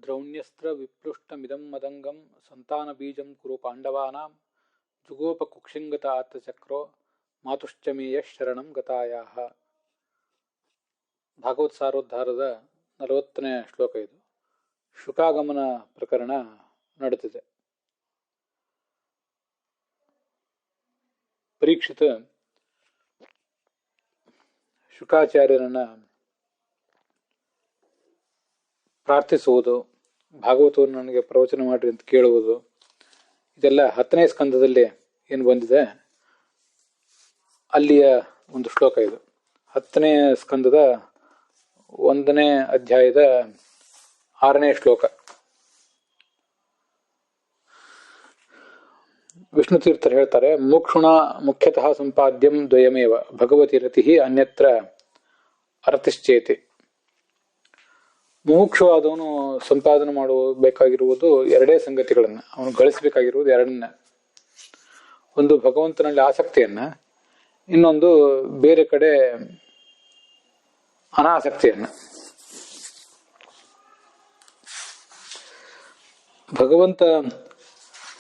ದ್ರೌಣ್ಯಸ್ತ್ರ ವಿಪ್ಲುಷ್ಟಮಿದಂ ಮದಂಗಂ ಸಂತಾನ ಬೀಜಂ ಕುರು ಪಾಂಡವಾನಾಂ ಜುಗೋಪ ಕುಕ್ಷಿಂಗತ ಆತ್ಮಚಕ್ರೋ ಮಾತುಶ್ಚಮೇಯ ಶರಣಂ ಗತಾಯಾಹ. ಭಾಗವತ್ ಸಾರೋದ್ಧಾರದ 40ನೇ ಶ್ಲೋಕ ಇದು. ಶುಕಾಗಮನ ಪ್ರಕರಣ ನಡೆದಿದೆ. ಪರೀಕ್ಷಿತ ಶುಕಾಚಾರ್ಯರನ್ನ ಪ್ರಾರ್ಥಿಸುವುದು, ಭಾಗವತವನ್ನು ನನಗೆ ಪ್ರವಚನ ಮಾಡ್ರಿ ಅಂತ ಕೇಳುವುದು, ಇದೆಲ್ಲ 10ನೇ ಸ್ಕಂದದಲ್ಲಿ ಏನು ಬಂದಿದೆ ಅಲ್ಲಿಯ ಒಂದು ಶ್ಲೋಕ ಇದು. 10ನೇ ಸ್ಕಂದದ 1ನೇ ಅಧ್ಯಾಯದ 6ನೇ ಶ್ಲೋಕ. ವಿಷ್ಣು ತೀರ್ಥರು ಹೇಳ್ತಾರೆ, ಮೋಕ್ಷುಣ ಮುಖ್ಯತಃ ಸಂಪಾದ್ಯಂ ದ್ವಯಮೇವ ಭಗವತಿ ರತಿ ಅನ್ಯತ್ರ ಅರತಿಶ್ಚೇತಿ. ಮುಮುಕ್ಷುವಾದವನು ಸಂಪಾದನೆ ಮಾಡಬೇಕಾಗಿರುವುದು ಎರಡೇ ಸಂಗತಿಗಳನ್ನ, ಅವನು ಗಳಿಸಬೇಕಾಗಿರುವುದು ಎರಡನ್ನ. ಒಂದು ಭಗವಂತನಲ್ಲಿ ಆಸಕ್ತಿಯನ್ನ, ಇನ್ನೊಂದು ಬೇರೆ ಕಡೆ ಅನಾಸಕ್ತಿಯನ್ನ. ಭಗವಂತ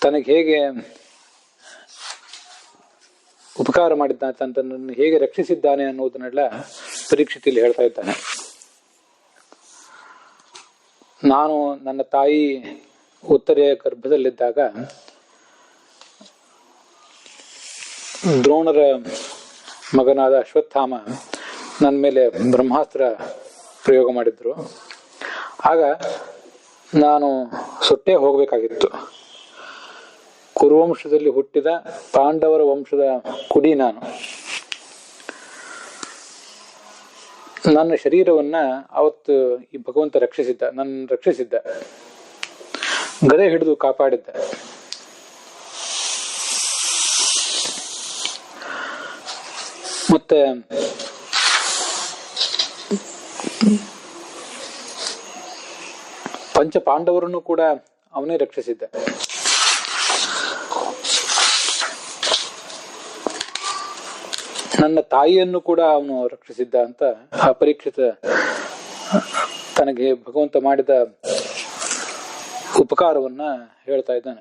ತನಗೆ ಹೇಗೆ ಉಪಕಾರ ಮಾಡಿದ್ದಾನೆ, ತನ್ನನ್ನು ಹೇಗೆ ರಕ್ಷಿಸಿದ್ದಾನೆ ಅನ್ನೋದನ್ನೆಲ್ಲ ಪರೀಕ್ಷಿತಿಯಲ್ಲಿ ಹೇಳ್ತಾ ಇದ್ದಾನೆ. ನಾನು ನನ್ನ ತಾಯಿ ಉತ್ತರೆಯ ಗರ್ಭದಲ್ಲಿದ್ದಾಗ ದ್ರೋಣರ ಮಗನಾದ ಅಶ್ವತ್ಥಾಮ ನನ್ನ ಮೇಲೆ ಬ್ರಹ್ಮಾಸ್ತ್ರ ಪ್ರಯೋಗ ಮಾಡಿದ್ರು. ಆಗ ನಾನು ಸುಟ್ಟೇ ಹೋಗಬೇಕಾಗಿತ್ತು. ಕುರುವಂಶದಲ್ಲಿ ಹುಟ್ಟಿದ ಪಾಂಡವರ ವಂಶದ ಕುಡಿ ನಾನು. ನನ್ನ ಶರೀರವನ್ನ ಅವತ್ತು ಈ ಭಗವಂತ ನನ್ನ ರಕ್ಷಿಸಿದ್ದ, ಗದೆ ಹಿಡಿದು ಕಾಪಾಡಿದ್ದ. ಮತ್ತೆ ಪಂಚ ಪಾಂಡವರನ್ನು ಕೂಡ ಅವನೇ ರಕ್ಷಿಸಿದ್ದ. ನನ್ನ ತಾಯಿಯನ್ನು ಕೂಡ ಅವನು ರಕ್ಷಿಸಿದ್ದ ಅಂತ ಆ ಪರೀಕ್ಷಿತ ತನಗೆ ಭಗವಂತ ಮಾಡಿದ ಉಪಕಾರವನ್ನ ಹೇಳ್ತಾ ಇದ್ದಾನೆ.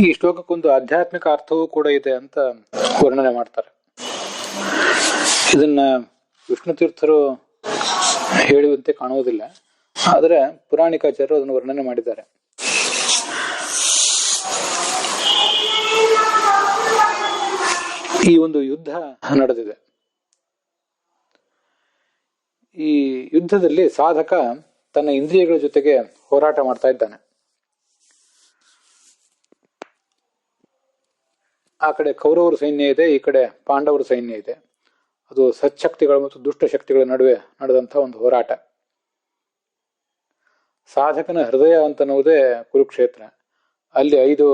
ಈ ಶ್ಲೋಕಕ್ಕೊಂದು ಆಧ್ಯಾತ್ಮಿಕ ಅರ್ಥವೂ ಕೂಡ ಇದೆ ಅಂತ ವರ್ಣನೆ ಮಾಡ್ತಾರೆ. ಇದನ್ನ ವಿಷ್ಣು ತೀರ್ಥರು ಹೇಳುವಂತೆ ಕಾಣುವುದಿಲ್ಲ, ಆದರೆ ಪುರಾಣಿಕಾಚಾರ್ಯರು ಅದನ್ನು ವರ್ಣನೆ ಮಾಡಿದ್ದಾರೆ. ಈ ಒಂದು ಯುದ್ಧ ನಡೆದಿದೆ. ಈ ಯುದ್ಧದಲ್ಲಿ ಸಾಧಕ ತನ್ನ ಇಂದ್ರಿಯಗಳ ಜೊತೆಗೆ ಹೋರಾಟ ಮಾಡ್ತಾ ಇದ್ದಾನೆ. ಆ ಕಡೆ ಕೌರವರ ಸೈನ್ಯ ಇದೆ, ಈ ಕಡೆ ಪಾಂಡವರ ಸೈನ್ಯ ಇದೆ. ಅದು ಸಚ್ಶಕ್ತಿಗಳು ಮತ್ತು ದುಷ್ಟ ಶಕ್ತಿಗಳ ನಡುವೆ ನಡೆದಂತಹ ಒಂದು ಹೋರಾಟ. ಸಾಧಕನ ಹೃದಯ ಅಂತನ್ನುವುದೇ ಕುರುಕ್ಷೇತ್ರ. ಅಲ್ಲಿ 5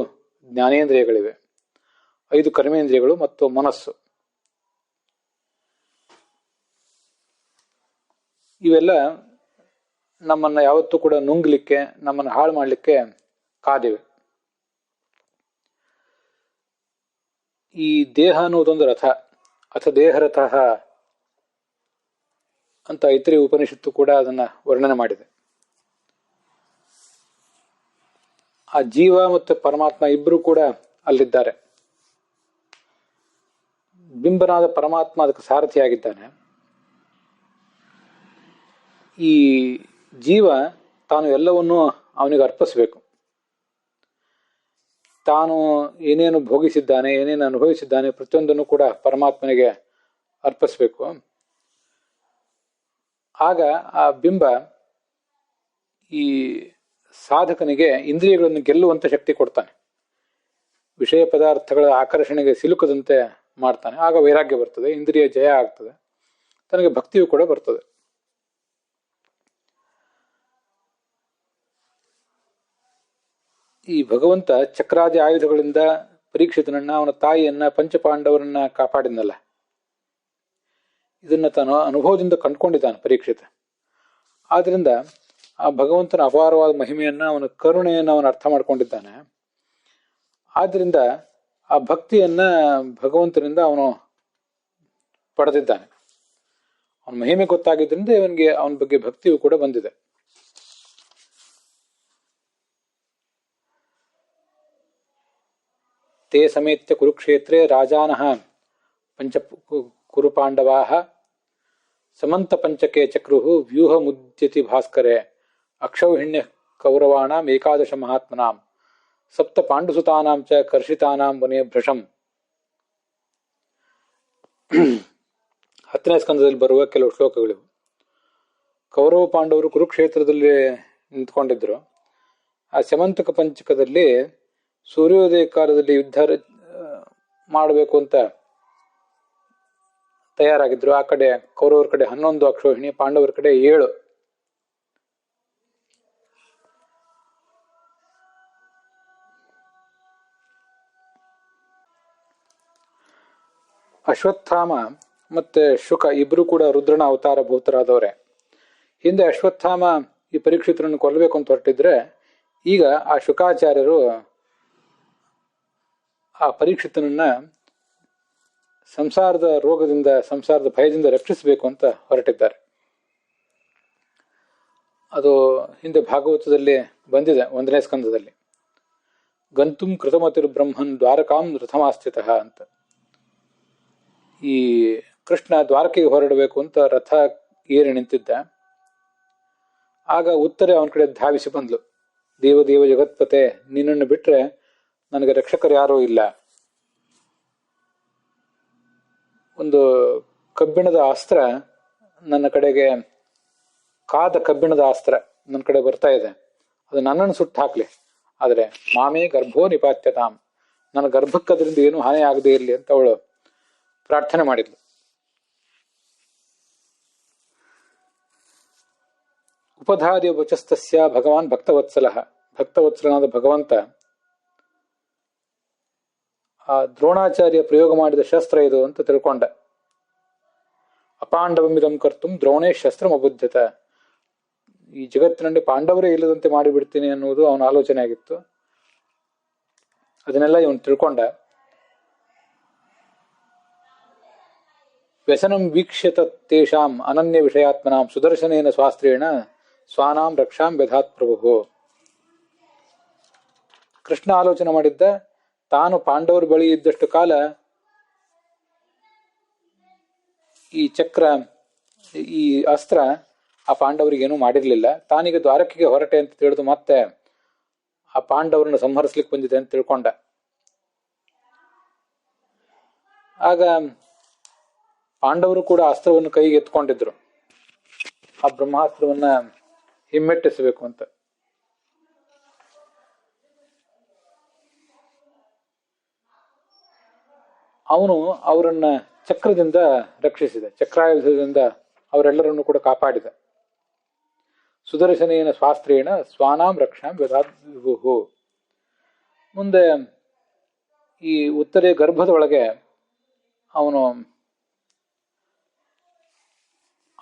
ಜ್ಞಾನೇಂದ್ರಿಯಗಳಿವೆ, 5 ಕರ್ಮೇಂದ್ರಿಯಗಳು ಮತ್ತು ಮನಸ್ಸು. ಇವೆಲ್ಲ ನಮ್ಮನ್ನ ಯಾವತ್ತೂ ಕೂಡ ನುಂಗ್ಲಿಕ್ಕೆ, ನಮ್ಮನ್ನು ಹಾಳು ಮಾಡ್ಲಿಕ್ಕೆ ಕಾದಿವೆ. ಈ ದೇಹ ಅನ್ನುವುದೊಂದು ರಥ, ಅಥ ದೇಹರಥಃ ಅಂತ ಐತ್ರೇಯ ಉಪನಿಷತ್ತು ಕೂಡ ಅದನ್ನ ವರ್ಣನೆ ಮಾಡಿದೆ. ಆ ಜೀವ ಮತ್ತು ಪರಮಾತ್ಮ ಇಬ್ರು ಕೂಡ ಅಲ್ಲಿದ್ದಾರೆ. ಬಿಂಬನಾದ ಪರಮಾತ್ಮ ಅದಕ್ಕೆ ಸಾರಥಿಯಾಗಿದ್ದಾನೆ. ಈ ಜೀವ ತಾನು ಎಲ್ಲವನ್ನೂ ಅವನಿಗೆ ಅರ್ಪಿಸಬೇಕು. ತಾನು ಏನೇನು ಭೋಗಿಸಿದ್ದಾನೆ, ಏನೇನು ಅನುಭವಿಸಿದ್ದಾನೆ, ಪ್ರತಿಯೊಂದನ್ನು ಕೂಡ ಪರಮಾತ್ಮನಿಗೆ ಅರ್ಪಿಸಬೇಕು. ಆಗ ಆ ಬಿಂಬ ಈ ಸಾಧಕನಿಗೆ ಇಂದ್ರಿಯಗಳನ್ನು ಗೆಲ್ಲುವಂತ ಶಕ್ತಿ ಕೊಡ್ತಾನೆ. ವಿಷಯ ಪದಾರ್ಥಗಳ ಆಕರ್ಷಣೆಗೆ ಸಿಲುಕದಂತೆ ಮಾಡ್ತಾನೆ. ಆಗ ವೈರಾಗ್ಯ ಬರ್ತದೆ, ಇಂದ್ರಿಯ ಜಯ ಆಗ್ತದೆ, ತನಗೆ ಭಕ್ತಿಯೂ ಕೂಡ ಬರ್ತದೆ. ಈ ಭಗವಂತ ಚಕ್ರಾದಿ ಆಯುಧಗಳಿಂದ ಪರೀಕ್ಷಿತನನ್ನ, ಅವನ ತಾಯಿಯನ್ನ, ಪಂಚಪಾಂಡವರನ್ನ ಕಾಪಾಡಿದ್ನಲ್ಲ, ಇದನ್ನ ತಾನು ಅನುಭವದಿಂದ ಕಂಡುಕೊಂಡಿದ್ದಾನೆ ಪರೀಕ್ಷಿತ. ಆದ್ರಿಂದ ಆ ಭಗವಂತನ ಅಪಾರವಾದ ಮಹಿಮೆಯನ್ನ, ಅವನ ಕರುಣೆಯನ್ನು ಅವನು ಅರ್ಥ ಮಾಡ್ಕೊಂಡಿದ್ದಾನೆ. ಆದ್ರಿಂದ ಆ ಭಕ್ತಿಯನ್ನ ಭಗವಂತನಿಂದ ಅವನು ಪಡೆದಿದ್ದಾನೆ. ಅವನ ಮಹಿಮೆ ಗೊತ್ತಾಗಿದ್ದರಿಂದ ಇವನಿಗೆ ಅವನ ಬಗ್ಗೆ ಭಕ್ತಿಯೂ ಕೂಡ ಬಂದಿದೆ. ತೇ ಸಮೇತ್ಯ ಕುರುಕ್ಷೇತ್ರೇ ರಾಜಾನಃ ಪಂಚ ಕುರುಪಾಂಡವಾಃ ಸಮಂತ ಪಂಚಕೆ ಚಕ್ರುಹು ವ್ಯೂಹ ಮುದ್ಯತಿ ಭಾಸ್ಕರೆ ಅಕ್ಷೌಹಿಣ್ಯ ಕೌರವಾಣಾಂ ಏಕಾದಶ ಮಹಾತ್ಮನಾಂ ಸಪ್ತ ಪಾಂಡುಸುತಾನಾಂ ಚ ಕರ್ಷಿತಾನಾಂ ವನೇ ಭೃಶಂ. 10ನೇ ಸ್ಕಂದದಲ್ಲಿ ಬರುವ ಕೆಲವು ಶ್ಲೋಕಗಳಿವು. ಕೌರವ ಪಾಂಡವರು ಕುರುಕ್ಷೇತ್ರದಲ್ಲಿ ನಿಂತ್ಕೊಂಡಿದ್ರು. ಆ ಸಮಂತಕ ಪಂಚಕದಲ್ಲಿ ಸೂರ್ಯೋದಯ ಕಾಲದಲ್ಲಿ ಯುದ್ಧ ಮಾಡಬೇಕು ಅಂತ ತಯಾರಾಗಿದ್ರು. ಆ ಕಡೆ ಕೌರವರ ಕಡೆ 11 ಅಕ್ಷೋಹಿಣಿ, ಪಾಂಡವರ ಕಡೆ 7. ಅಶ್ವತ್ಥಾಮ ಮತ್ತೆ ಶುಕ ಇಬ್ರು ಕೂಡ ರುದ್ರನ ಅವತಾರ ಭೂತರಾದವರೇ. ಹಿಂದೆ ಅಶ್ವತ್ಥಾಮ ಈ ಪರೀಕ್ಷಿತರನ್ನು ಕೊಲ್ಲಬೇಕು ಅಂತ ಹೊರಟಿದ್ರೆ, ಈಗ ಆ ಶುಕಾಚಾರ್ಯರು ಆ ಪರೀಕ್ಷಿತನನ್ನ ಸಂಸಾರದ ರೋಗದಿಂದ, ಸಂಸಾರದ ಭಯದಿಂದ ರಕ್ಷಿಸಬೇಕು ಅಂತ ಹೊರಟಿದ್ದಾರೆ. ಅದು ಹಿಂದೆ ಭಾಗವತದಲ್ಲಿ ಬಂದಿದೆ, 1ನೇ ಸ್ಕಂದದಲ್ಲಿ. ಗಂತುಂ ಕೃತಮತಿರ್ ಬ್ರಹ್ಮನ್ ದ್ವಾರಕಾಂ ರಥಮಾಸ್ಥಿತಃ ಅಂತ. ಈ ಕೃಷ್ಣ ದ್ವಾರಕೆಗೆ ಹೊರಡಬೇಕು ಅಂತ ರಥ ಏರಿ ನಿಂತಿದ್ದ. ಆಗ ಉತ್ತರೆ ಅವನ ಕಡೆ ಧಾವಿಸಿ ಬಂದ್ಲು. ದೇವದೇವ ಜಗತ್ಪತೆ, ನಿನ್ನನ್ನು ಬಿಟ್ರೆ ನನಗೆ ರಕ್ಷಕರು ಯಾರೂ ಇಲ್ಲ. ಒಂದು ಕಬ್ಬಿಣದ ಅಸ್ತ್ರ ನನ್ನ ಕಡೆಗೆ, ಕಾದ ಕಬ್ಬಿಣದ ಅಸ್ತ್ರ ನನ್ನ ಕಡೆ ಬರ್ತಾ ಇದೆ, ಅದು ನನ್ನನ್ನು ಸುಟ್ಟು ಹಾಕ್ಲಿ. ಆದರೆ ಮಾಮೇ ಗರ್ಭೋ ನಿಪಾತ್ಯತಾಂ, ನನ್ನ ಗರ್ಭಕ್ಕೆ ಅದರಿಂದ ಏನೂ ಹಾನಿ ಆಗದೆ ಇರಲಿ ಅಂತ ಅವಳು ಪ್ರಾರ್ಥನೆ ಮಾಡಿದ್ಲು. ಉಪಧಾರ್ಯ ವಚಸ್ತಸ್ಯ ಭಗವಾನ್ ಭಕ್ತವತ್ಸಲಃ, ಭಕ್ತವತ್ಸಲನಾದ ಭಗವಂತ ಆ ದ್ರೋಣಾಚಾರ್ಯ ಪ್ರಯೋಗ ಮಾಡಿದ ಶಸ್ತ್ರ ಇದು ಅಂತ ತಿಳ್ಕೊಂಡ. ಅಪಾಂಡವಮಿದಂ ಕರ್ತುಂ ದ್ರೋಣೇ ಶಸ್ತ್ರಂ ಅಬುದ್ಧತ, ಈ ಜಗತ್ತಿನಲ್ಲಿ ಪಾಂಡವರೇ ಇಲ್ಲದಂತೆ ಮಾಡಿಬಿಡ್ತೀನಿ ಅನ್ನುವುದು ಅವನ ಆಲೋಚನೆ ಆಗಿತ್ತು. ಅದನ್ನೆಲ್ಲ ಇವನು ತಿಳ್ಕೊಂಡ. ವ್ಯಸನಂ ವೀಕ್ಷ್ಯತ ತೇಷಾಂ ಅನನ್ಯ ವಿಷಯಾತ್ಮನಾಂ ಸುದರ್ಶನೇನ ಸ್ವಾಸ್ತ್ರೇಣ ಸ್ವಾನಾಂ ರಕ್ಷಾಂ ವ್ಯಧಾತ್ ಪ್ರಭು. ಕೃಷ್ಣ ಆಲೋಚನೆ ಮಾಡಿದ್ದ, ತಾನು ಪಾಂಡವರ ಬಳಿ ಇದ್ದಷ್ಟು ಕಾಲ ಈ ಚಕ್ರ, ಈ ಅಸ್ತ್ರ ಆ ಪಾಂಡವರಿಗೇನೂ ಮಾಡಿರ್ಲಿಲ್ಲ. ತಾನೀಗ ದ್ವಾರಕೆಗೆ ಹೊರಟೆ ಅಂತ ತಿಳಿದು ಮತ್ತೆ ಆ ಪಾಂಡವರನ್ನು ಸಂಹರಿಸ್ಲಿಕ್ಕೆ ಬಂದಿದೆ ಅಂತ ತಿಳ್ಕೊಂಡ. ಆಗ ಪಾಂಡವರು ಕೂಡ ಅಸ್ತ್ರವನ್ನು ಕೈಗೆ ಎತ್ಕೊಂಡಿದ್ರು, ಆ ಬ್ರಹ್ಮಾಸ್ತ್ರವನ್ನ ಹಿಮ್ಮೆಟ್ಟಿಸಬೇಕು ಅಂತ. ಅವನು ಅವರನ್ನ ಚಕ್ರದಿಂದ ರಕ್ಷಿಸಿದ, ಚಕ್ರಾಯುಧದಿಂದ ಅವರೆಲ್ಲರನ್ನು ಕೂಡ ಕಾಪಾಡಿದ. ಸುದರ್ಶನೇನ ಸ್ವಾಸ್ತ್ರೇಣ ಸ್ವಾನಾಂ ರಕ್ಷಾಂ ವ್ಯಧಾತ್ ವಿಭುಃ. ಮುಂದೆ ಈ ಉತ್ತರೆ ಗರ್ಭದ ಒಳಗೆ ಅವನು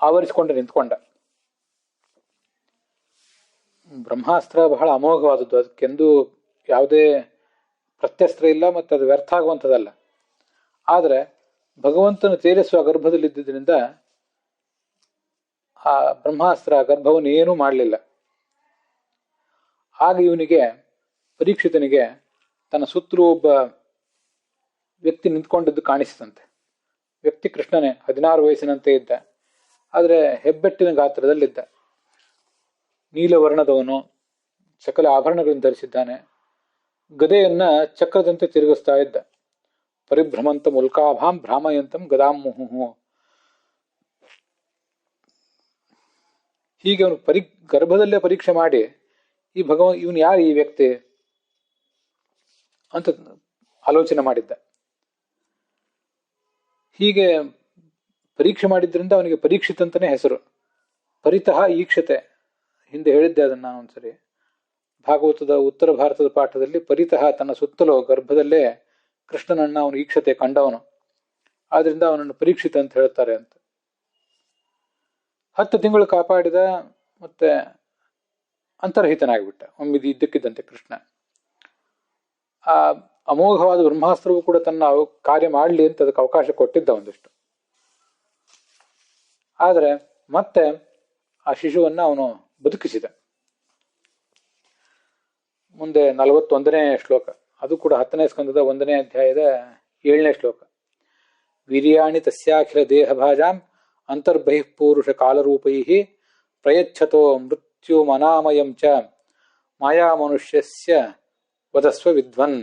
ಆವರಿಸಿಕೊಂಡು ನಿಂತ್ಕೊಂಡ. ಬ್ರಹ್ಮಾಸ್ತ್ರ ಬಹಳ ಅಮೋಘವಾದದ್ದು, ಅದಕ್ಕೆಂದೂ ಯಾವುದೇ ಪ್ರತ್ಯಸ್ತ್ರ ಇಲ್ಲ, ಮತ್ತು ಅದು ವ್ಯರ್ಥ ಆಗುವಂಥದ್ದಲ್ಲ. ಆದರೆ ಭಗವಂತನು ತೇಜಸ್ಸು ಆ ಗರ್ಭದಲ್ಲಿದ್ದರಿಂದ ಆ ಬ್ರಹ್ಮಾಸ್ತ್ರ ಗರ್ಭವನ್ನು ಏನೂ ಮಾಡಲಿಲ್ಲ. ಆಗ ಇವನಿಗೆ, ಪರೀಕ್ಷಿತನಿಗೆ, ತನ್ನ ಸುತ್ತಲೂ ಒಬ್ಬ ವ್ಯಕ್ತಿ ನಿಂತ್ಕೊಂಡಿದ್ದು ಕಾಣಿಸಿದಂತೆ. ವ್ಯಕ್ತಿ ಕೃಷ್ಣನೇ, 16 ವಯಸ್ಸಿನಂತೆ ಇದ್ದ, ಆದರೆ ಹೆಬ್ಬೆಟ್ಟಿನ ಗಾತ್ರದಲ್ಲಿದ್ದ. ನೀಲವರ್ಣದವನು, ಸಕಲ ಆಭರಣಗಳನ್ನು ಧರಿಸಿದ್ದಾನೆ. ಗದೆಯನ್ನ ಚಕ್ರದಂತೆ ತಿರುಗಿಸ್ತಾ ಇದ್ದ. ಪರಿಭ್ರಮಂತ ಮುಲ್ಕಾಭಾಂ ಭ್ರಾಮಯಂತಂ ಗದಾಂ ಮುಹುಹು. ಹೀಗೆ ಅವನು ಗರ್ಭದಲ್ಲೇ ಪರೀಕ್ಷೆ ಮಾಡಿ, ಈ ಇವನು ಯಾರು ಈ ವ್ಯಕ್ತಿ ಅಂತ ಆಲೋಚನೆ ಮಾಡಿದ್ದ. ಹೀಗೆ ಪರೀಕ್ಷೆ ಮಾಡಿದ್ರಿಂದ ಅವನಿಗೆ ಪರೀಕ್ಷಿತ್ ಅಂತಾನೆ ಹೆಸರು. ಪರಿತಃ ಈಕ್ಷತೆ, ಹಿಂದೆ ಹೇಳಿದ್ದೆ ಅದನ್ನು ನಾನು ಒಂದ್ಸರಿ. ಭಾಗವತದ ಉತ್ತರ ಭಾರತದ ಪಾಠದಲ್ಲಿ ಪರಿತಃ, ತನ್ನ ಸುತ್ತಲೂ ಗರ್ಭದಲ್ಲೇ ಕೃಷ್ಣನನ್ನ ಅವನು ಈಕ್ಷತೆ ಕಂಡವನು, ಆದ್ರಿಂದ ಅವನನ್ನು ಪರೀಕ್ಷಿತ ಅಂತ ಹೇಳ್ತಾರೆ ಅಂತ. 10 ತಿಂಗಳು ಕಾಪಾಡಿದ, ಮತ್ತೆ ಅಂತರ್ಹಿತನಾಗಿಬಿಟ್ಟ ಒಮ್ಮಿದು ಇದ್ದಕ್ಕಿದ್ದಂತೆ ಕೃಷ್ಣ. ಆ ಅಮೋಘವಾದ ಬ್ರಹ್ಮಾಸ್ತ್ರವು ಕೂಡ ತನ್ನ ಕಾರ್ಯ ಮಾಡಲಿ ಅಂತ ಅದಕ್ಕೆ ಅವಕಾಶ ಕೊಟ್ಟಿದ್ದ ಒಂದಿಷ್ಟು. ಆದರೆ ಮತ್ತೆ ಆ ಶಿಶುವನ್ನು ಅವನು ಬದುಕಿಸಿದ. ಮುಂದೆ 41ನೇ ಶ್ಲೋಕ, ಅದು ಕೂಡ 10ನೇ ಸ್ಕಂದದ 1ನೇ ಅಧ್ಯಾಯದ 7ನೇ ಶ್ಲೋಕ. ವೀರ್ಯಾಣಿ ತಸ್ಯಾಖಿಲ ದೇಹಭಾಜಾಂ ಅಂತರ್ಬಹಿಃ ಪೂರುಷ ಕಾಲರೂಪೈ ಪ್ರಯಚ್ಛತೋ ಮೃತ್ಯುಮನಾಮಯಂ ಚ ಮಾಯಾ ಮನುಷ್ಯಸ್ಯ ವದಸ್ವ ವಿದ್ವನ್.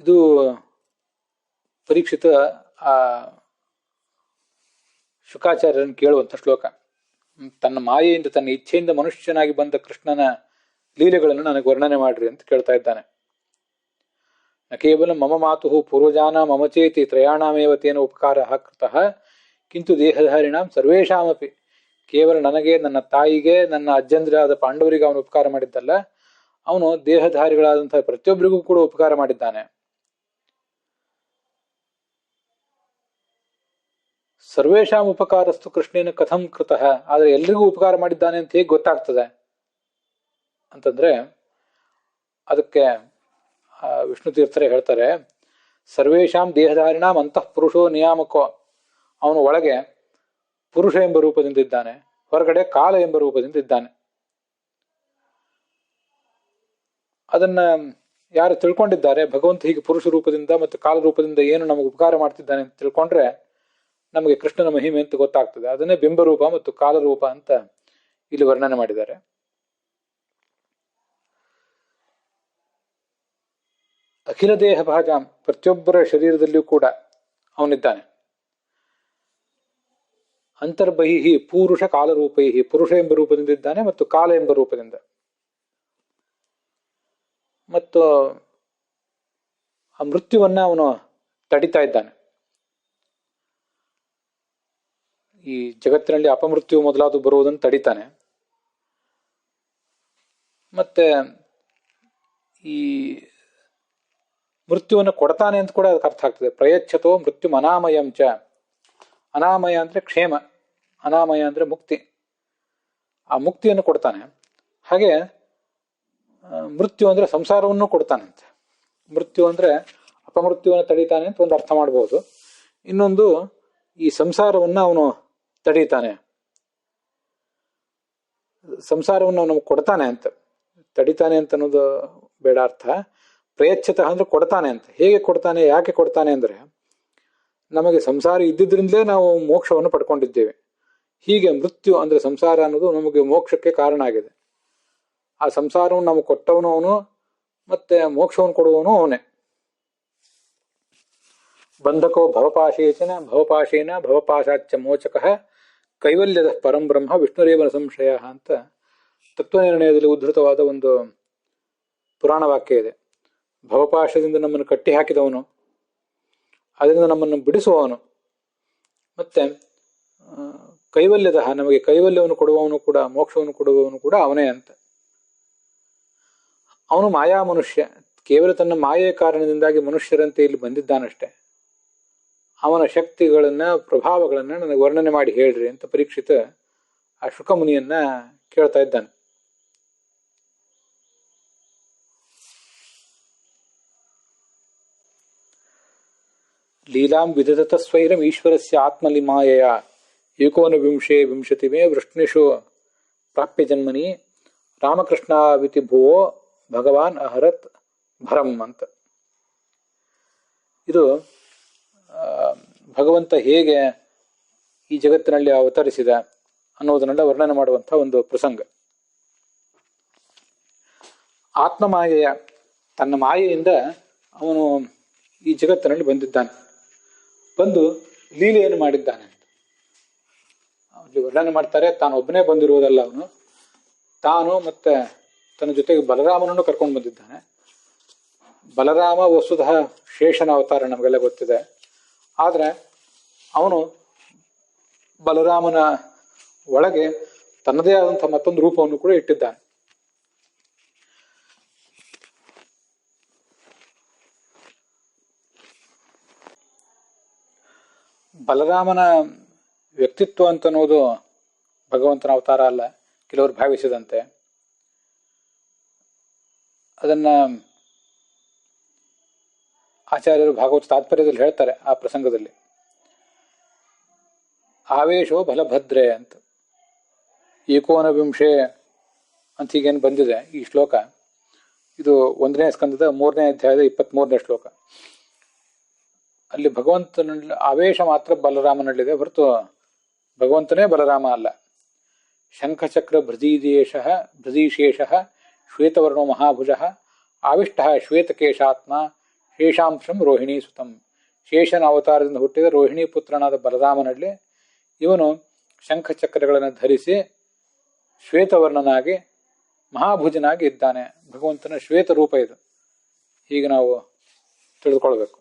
ಇದು ಪರೀಕ್ಷಿತ ಆ ಶುಕಾಚಾರ್ಯರನ್ನು ಕೇಳುವಂಥ ಶ್ಲೋಕ. ತನ್ನ ಮಾಯೆಯಿಂದ, ತನ್ನ ಇಚ್ಛೆಯಿಂದ ಮನುಷ್ಯನಾಗಿ ಬಂದ ಕೃಷ್ಣನ ಲೀಲೆಗಳನ್ನು ನನಗೆ ವರ್ಣನೆ ಮಾಡ್ರಿ ಅಂತ ಕೇಳ್ತಾ ಇದ್ದಾನೆ. ನ ಕೇವಲ ಮಮ ಮಾತು ಪೂರ್ವಜಾನ ಮಮ ಚೇತಿ ತ್ರಯಾಣಾಮೇವ ತೇನ ಉಪಕಾರ ಕೃತಃ ಕಿಂತು ದೇಹಧಾರಿಣಾಂ ಸರ್ವೇಷಾಮಪಿ. ಕೇವಲ ನನಗೆ, ನನ್ನ ತಾಯಿಗೆ, ನನ್ನ ಅಜ್ಜಂದ್ರಾದ ಪಾಂಡವರಿಗೆ ಅವನು ಉಪಕಾರ ಮಾಡಿದ್ದಲ್ಲ, ಅವನು ದೇಹಧಾರಿಗಳಾದಂತಹ ಪ್ರತಿಯೊಬ್ಬರಿಗೂ ಕೂಡ ಉಪಕಾರ ಮಾಡಿದ್ದಾನೆ. ಸರ್ವೇಷಾಂ ಉಪಕಾರಸ್ತು ಕೃಷ್ಣೇನ ಕಥಂ ಕೃತಃ. ಆದರೆ ಎಲ್ರಿಗೂ ಉಪಕಾರ ಮಾಡಿದ್ದಾನೆ ಅಂತ ಹೇಗೆ ಗೊತ್ತಾಗ್ತದೆ ಅಂತಂದ್ರೆ, ಅದಕ್ಕೆ ವಿಷ್ಣು ತೀರ್ಥರೇ ಹೇಳ್ತಾರೆ, ಸರ್ವೇಷಾಂ ದೇಹಧಾರಿಣಾಂ ಅಂತಃ ಪುರುಷೋ ನಿಯಾಮಕೋ. ಅವನು ಒಳಗೆ ಪುರುಷ ಎಂಬ ರೂಪದಿಂದ ಇದ್ದಾನೆ, ಹೊರಗಡೆ ಕಾಲ ಎಂಬ ರೂಪದಿಂದ ಇದ್ದಾನೆ. ಅದನ್ನ ಯಾರು ತಿಳ್ಕೊಂಡಿದ್ದಾರೆ, ಭಗವಂತ ಹೀಗೆ ಪುರುಷ ರೂಪದಿಂದ ಮತ್ತು ಕಾಲ ರೂಪದಿಂದ ಏನು ನಮಗೆ ಉಪಕಾರ ಮಾಡ್ತಿದ್ದಾನೆ ಅಂತ ತಿಳ್ಕೊಂಡ್ರೆ ನಮಗೆ ಕೃಷ್ಣನ ಮಹಿಮೆ ಅಂತ ಗೊತ್ತಾಗ್ತದೆ. ಅದನ್ನೇ ಬಿಂಬರೂಪ ಮತ್ತು ಕಾಲರೂಪ ಅಂತ ಇಲ್ಲಿ ವರ್ಣನೆ ಮಾಡಿದ್ದಾರೆ. ಅಖಿಲ ದೇಹ ಭಾಜಾಂ, ಪ್ರತಿಯೊಬ್ಬರ ಶರೀರದಲ್ಲಿಯೂ ಕೂಡ ಅವನಿದ್ದಾನೆ. ಅಂತರ್ಬಹಿಹಿ ಪೂರುಷ ಕಾಲರೂಪೈಹಿ, ಪುರುಷ ಎಂಬ ರೂಪದಿಂದ ಇದ್ದಾನೆ ಮತ್ತು ಕಾಲ ಎಂಬ ರೂಪದಿಂದ. ಮತ್ತು ಆ ಮೃತ್ಯುವನ್ನ ಅವನು ತಡಿತಾ ಇದ್ದಾನೆ. ಈ ಜಗತ್ತಿನಲ್ಲಿ ಅಪಮೃತ್ಯು ಮೊದಲಾದ ಬರುವುದನ್ನು ತಡಿತಾನೆ. ಮತ್ತೆ ಈ ಮೃತ್ಯುವನ್ನು ಕೊಡ್ತಾನೆ ಅಂತ ಕೂಡ ಅದಕ್ಕೆ ಅರ್ಥ ಆಗ್ತದೆ. ಪ್ರಯಚ್ಛತೋ ಮೃತ್ಯು ಅನಾಮಯಂ ಚ. ಅನಾಮಯ ಅಂದ್ರೆ ಕ್ಷೇಮ, ಅನಾಮಯ ಅಂದ್ರೆ ಮುಕ್ತಿ. ಆ ಮುಕ್ತಿಯನ್ನು ಕೊಡ್ತಾನೆ. ಹಾಗೆ ಮೃತ್ಯು ಅಂದ್ರೆ ಸಂಸಾರವನ್ನು ಕೊಡ್ತಾನಂತೆ. ಮೃತ್ಯು ಅಂದ್ರೆ ಅಪಮೃತ್ಯುವನ್ನು ತಡೀತಾನೆ ಅಂತ ಒಂದು ಅರ್ಥ ಮಾಡಬಹುದು. ಇನ್ನೊಂದು, ಈ ಸಂಸಾರವನ್ನು ಅವನು ತಡೀತಾನೆ, ಸಂಸಾರವನ್ನು ಅವನು ನಮಗೆ ಕೊಡ್ತಾನೆ ಅಂತ. ತಡಿತಾನೆ ಅಂತ ಅನ್ನೋದು ಬೇಡ ಅರ್ಥ. ಪ್ರಯಚ್ಛತಃ ಅಂದ್ರೆ ಕೊಡ್ತಾನೆ ಅಂತ. ಹೇಗೆ ಕೊಡ್ತಾನೆ, ಯಾಕೆ ಕೊಡ್ತಾನೆ ಅಂದ್ರೆ, ನಮಗೆ ಸಂಸಾರ ಇದ್ದಿದ್ರಿಂದಲೇ ನಾವು ಮೋಕ್ಷವನ್ನು ಪಡ್ಕೊಂಡಿದ್ದೇವೆ. ಹೀಗೆ ಮೃತ್ಯು ಅಂದ್ರೆ ಸಂಸಾರ ಅನ್ನೋದು ನಮಗೆ ಮೋಕ್ಷಕ್ಕೆ ಕಾರಣ ಆಗಿದೆ. ಆ ಸಂಸಾರವನ್ನು ನಮಗೆ ಕೊಟ್ಟವನು ಅವನು, ಮತ್ತೆ ಮೋಕ್ಷವನ್ನು ಕೊಡುವವನು ಅವನೇ. ಬಂಧಕೋ ಭವಪಾಶೇಚನ ಭವಪಾಶೇನ ಭವಪಾಶಾಚ್ಚ ಮೋಚಕಃ ಕೈವಲ್ಯದ ಪರಂ ಬ್ರಹ್ಮ ವಿಷ್ಣುರೇವನ ಸಂಶಯ ಅಂತ ತತ್ವನಿರ್ಣಯದಲ್ಲಿ ಉದ್ಧೃತವಾದ ಒಂದು ಪುರಾಣ ವಾಕ್ಯ ಇದೆ. ಭವಪಾಶದಿಂದ ನಮ್ಮನ್ನು ಕಟ್ಟಿ ಹಾಕಿದವನು, ಅದರಿಂದ ನಮ್ಮನ್ನು ಬಿಡಿಸುವವನು, ಮತ್ತೆ ಕೈವಲ್ಯದ, ನಮಗೆ ಕೈವಲ್ಯವನ್ನು ಕೊಡುವವನು ಕೂಡ, ಮೋಕ್ಷವನ್ನು ಕೊಡುವವನು ಕೂಡ ಅವನೇ ಅಂತ. ಅವನು ಮಾಯಾ ಮನುಷ್ಯ, ಕೇವಲ ತನ್ನ ಮಾಯೆಯ ಕಾರಣದಿಂದಾಗಿ ಮನುಷ್ಯರಂತೆ ಇಲ್ಲಿ ಬಂದಿದ್ದಾನಷ್ಟೆ. ಅವನ ಶಕ್ತಿಗಳನ್ನ, ಪ್ರಭಾವಗಳನ್ನ ನನಗೆ ವರ್ಣನೆ ಮಾಡಿ ಹೇಳ್ರಿ ಅಂತ ಪರೀಕ್ಷಿತ ಆ ಶುಕಮುನಿಯನ್ನ ಕೇಳ್ತಾ ಇದ್ದಾನೆ. ಲೀಲಾಂ ವಿದಧತ ಸ್ವೈರಂ ಈಶ್ವರಸ್ಯ ಆತ್ಮಲಿಮಾಯಯ ಏಕೋನವಿಂಶೇ ವಿಂಶತಿಮೇ ವೃಷ್ಣಿಷು ಪ್ರಾಪ್ಯ ಜನ್ಮನಿ ರಾಮಕೃಷ್ಣಾವಿತಿ ಭುವೋ ಭಗವಾನ್ ಅಹರತ್ ಭರಂ ಅಂತ. ಇದು ಭಗವಂತ ಹೇಗೆ ಈ ಜಗತ್ತಿನಲ್ಲಿ ಅವತರಿಸಿದ ಅನ್ನೋದನ್ನೆಲ್ಲ ವರ್ಣನೆ ಮಾಡುವಂತಹ ಒಂದು ಪ್ರಸಂಗ. ಆತ್ಮಮಾಯೆಯ, ತನ್ನ ಮಾಯೆಯಿಂದ ಅವನು ಈ ಜಗತ್ತಿನಲ್ಲಿ ಬಂದಿದ್ದಾನೆ, ಬಂದು ಲೀಲೆಯನ್ನು ಮಾಡಿದ್ದಾನೆ ಅಂತ ಅಲ್ಲಿ ವರ್ಣನೆ ಮಾಡ್ತಾರೆ. ತಾನು ಒಬ್ಬನೇ ಬಂದಿರುವುದಲ್ಲ, ಅವನು ತಾನು ಮತ್ತೆ ತನ್ನ ಜೊತೆಗೆ ಬಲರಾಮನನ್ನು ಕರ್ಕೊಂಡು ಬಂದಿದ್ದಾನೆ. ಬಲರಾಮ ವಸ್ತುತಃ ಶೇಷನ ಅವತಾರ, ನಮಗೆಲ್ಲ ಗೊತ್ತಿದೆ. ಆದರೆ ಅವನು ಬಲರಾಮನ ಒಳಗೆ ತನ್ನದೇ ಆದಂತಹ ಮತ್ತೊಂದು ರೂಪವನ್ನು ಕೂಡ ಇಟ್ಟಿದ್ದಾನೆ. ಬಲರಾಮನ ವ್ಯಕ್ತಿತ್ವ ಅಂತ ಅನ್ನೋದು ಭಗವಂತನ ಅವತಾರ ಅಲ್ಲ, ಕೆಲವರು ಭಾವಿಸಿದಂತೆ. ಅದನ್ನ ಆಚಾರ್ಯರು ಭಾಗವತ ತಾತ್ಪರ್ಯದಲ್ಲಿ ಹೇಳ್ತಾರೆ. ಆ ಪ್ರಸಂಗದಲ್ಲಿ ಆವೇಶೋ ಬಲಭದ್ರೆ ಅಂತ ಏಕೋನವಿಂಶೆ ಅಂತ ಹೀಗೇನು ಬಂದಿದೆ ಈ ಶ್ಲೋಕ. ಇದು 1ನೇ ಸ್ಕಂದದ 3ನೇ ಅಧ್ಯಾಯದ 23ನೇ ಶ್ಲೋಕ. ಅಲ್ಲಿ ಭಗವಂತನಲ್ಲಿ ಆವೇಶ ಮಾತ್ರ ಬಲರಾಮನಲ್ಲಿದೆ ಹೊರತು ಭಗವಂತನೇ ಬಲರಾಮ ಅಲ್ಲ. ಶಂಖಚಕ್ರ ಭೃದೀಶೇಷ ಶ್ವೇತವರ್ಣೋ ಮಹಾಭುಜ ಆವಿಷ್ಟ ಶ್ವೇತಕೇಶಾತ್ಮ ಶೇಷಾಂಶಂ ರೋಹಿಣೀ ಸುತಂ. ಶೇಷನ ಅವತಾರದಿಂದ ಹುಟ್ಟಿದ ರೋಹಿಣಿ ಪುತ್ರನಾದ ಬಲರಾಮನಲ್ಲಿ ಇವನು ಶಂಖಚಕ್ರಗಳನ್ನು ಧರಿಸಿ ಶ್ವೇತವರ್ಣನಾಗಿ ಮಹಾಭುಜನಾಗಿ ಇದ್ದಾನೆ. ಭಗವಂತನ ಶ್ವೇತ ರೂಪ ಇದು. ಹೀಗೆ ನಾವು ತಿಳಿದುಕೊಳ್ಬೇಕು.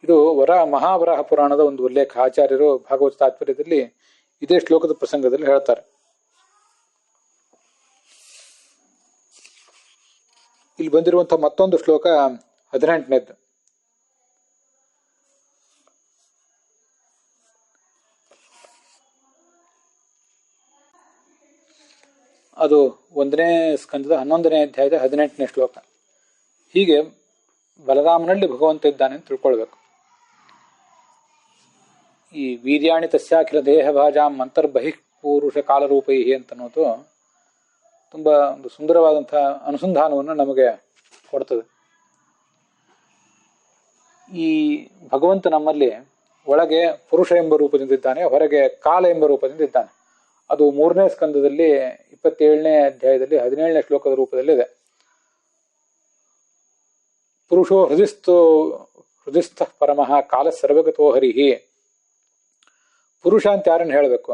ಇದು ಮಹಾವರಾಹ ಪುರಾಣದ ಒಂದು ಉಲ್ಲೇಖ. ಆಚಾರ್ಯರು ಭಾಗವತ ತಾತ್ಪರ್ಯದಲ್ಲಿ ಇದೇ ಶ್ಲೋಕದ ಪ್ರಸಂಗದಲ್ಲಿ ಹೇಳ್ತಾರೆ. ಇಲ್ಲಿ ಬಂದಿರುವಂತಹ ಮತ್ತೊಂದು ಶ್ಲೋಕ 18ನೇದ್ದು. ಅದು 1ನೇ ಸ್ಕಂದದ 11ನೇ ಅಧ್ಯಾಯದ 18ನೇ ಶ್ಲೋಕ. ಹೀಗೆ ಬಲರಾಮನಲ್ಲಿ ಭಗವಂತ ಇದ್ದಾನೆ ಅಂತ ತಿಳ್ಕೊಳ್ಬೇಕು. ಈ ವೀರ್ಯಾಣಿ ತಸ್ಯಾಖಿಲ ದೇಹ ಭಾಜಾಂ ಅಂತರ್ಬಹಿಃ ಪೂರುಷ ಕಾಲರೂಪೈ ಅಂತನ್ನೋದು ತುಂಬ ಒಂದು ಸುಂದರವಾದಂತಹ ಅನುಸಂಧಾನವನ್ನು ನಮಗೆ ಕೊಡ್ತದೆ. ಈ ಭಗವಂತ ನಮ್ಮಲ್ಲಿ ಒಳಗೆ ಪುರುಷ ಎಂಬ ರೂಪದಿಂದಿದ್ದಾನೆ, ಹೊರಗೆ ಕಾಲ ಎಂಬ ರೂಪದಿಂದಿದ್ದಾನೆ. ಅದು 3ನೇ ಸ್ಕಂದದಲ್ಲಿ 27ನೇ ಅಧ್ಯಾಯದಲ್ಲಿ 17ನೇ ಶ್ಲೋಕದ ರೂಪದಲ್ಲಿದೆ. ಪುರುಷೋ ಹೃದಯಸ್ಥ ಪರಮಃ ಕಾಲ ಸರ್ವಗತೋ ಹರಿಹಿ. ಪುರುಷ ಅಂತ ಯಾರನ್ನು ಹೇಳಬೇಕು?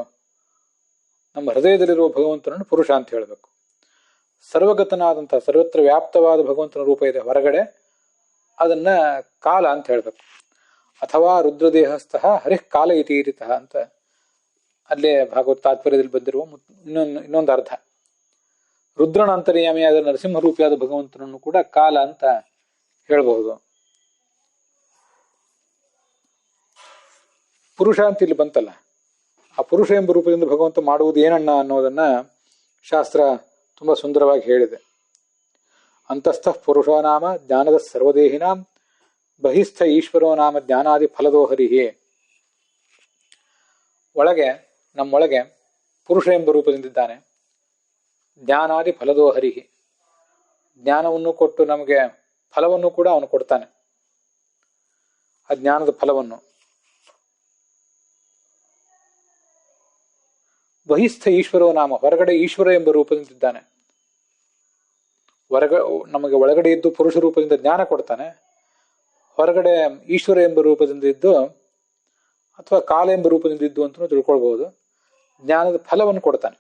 ನಮ್ಮ ಹೃದಯದಲ್ಲಿರುವ ಭಗವಂತನನ್ನು ಪುರುಷ ಅಂತ ಹೇಳಬೇಕು. ಸರ್ವಗತನಾದಂತಹ ಸರ್ವತ್ರ ವ್ಯಾಪ್ತವಾದ ಭಗವಂತನ ರೂಪ ಇದೆ ಹೊರಗಡೆ, ಅದನ್ನ ಕಾಲ ಅಂತ ಹೇಳಬೇಕು. ಅಥವಾ ರುದ್ರದೇಹಸ್ಥಃ ಹರಿಃ ಕಾಲ ಇತೀರಿತಃ ಅಂತ ಅಲ್ಲೇ ಭಾಗವತ ತಾತ್ಪರ್ಯದಲ್ಲಿ ಬಂದಿರುವ ಇನ್ನೊಂದು ಅರ್ಥ. ರುದ್ರನ ಅಂತರ್ಯಾಮಿಯಾದ ನರಸಿಂಹ ರೂಪಿಯಾದ ಭಗವಂತನನ್ನು ಕೂಡ ಕಾಲ ಅಂತ ಹೇಳಬಹುದು. ಪುರುಷ ಅಂತ ಇಲ್ಲಿ ಬಂತಲ್ಲ, ಆ ಪುರುಷ ಎಂಬ ರೂಪದಿಂದ ಭಗವಂತ ಮಾಡುವುದು ಏನಣ್ಣ ಅನ್ನೋದನ್ನ ಶಾಸ್ತ್ರ ತುಂಬಾ ಸುಂದರವಾಗಿ ಹೇಳಿದೆ. ಅಂತಸ್ಥಃ ಪುರುಷೋ ನಾಮ ಜ್ಞಾನದ ಸರ್ವದೇಹಿನಾಂ ಬಹಿಸ್ಥ ಈಶ್ವರೋ ನಾಮ ಜ್ಞಾನಾದಿ ಫಲದೋ ಹರಿಹಿ. ಒಳಗೆ ನಮ್ಮೊಳಗೆ ಪುರುಷ ಎಂಬ ರೂಪದಿಂದಿದ್ದಾನೆ. ಜ್ಞಾನಾದಿ ಫಲದೋ ಹರಿಹಿ. ಜ್ಞಾನವನ್ನು ಕೊಟ್ಟು ನಮಗೆ ಫಲವನ್ನು ಕೂಡ ಅವನು ಕೊಡ್ತಾನೆ. ಆ ಜ್ಞಾನದ ಫಲವನ್ನು. ಬಹಿಸ್ಥ ಈಶ್ವರೋ ನಾಮ, ಹೊರಗಡೆ ಈಶ್ವರ ಎಂಬ ರೂಪದಿಂದಿದ್ದಾನೆ. ನಮಗೆ ಒಳಗಡೆ ಇದ್ದು ಪುರುಷ ರೂಪದಿಂದ ಜ್ಞಾನ ಕೊಡ್ತಾನೆ, ಹೊರಗಡೆ ಈಶ್ವರ ಎಂಬ ರೂಪದಿಂದ ಇದ್ದು ಅಥವಾ ಕಾಲ ಎಂಬ ರೂಪದಿಂದ ಇದ್ದು ಅಂತ ತಿಳ್ಕೊಳ್ಬಹುದು. ಜ್ಞಾನದ ಫಲವನ್ನು ಕೊಡ್ತಾನೆ.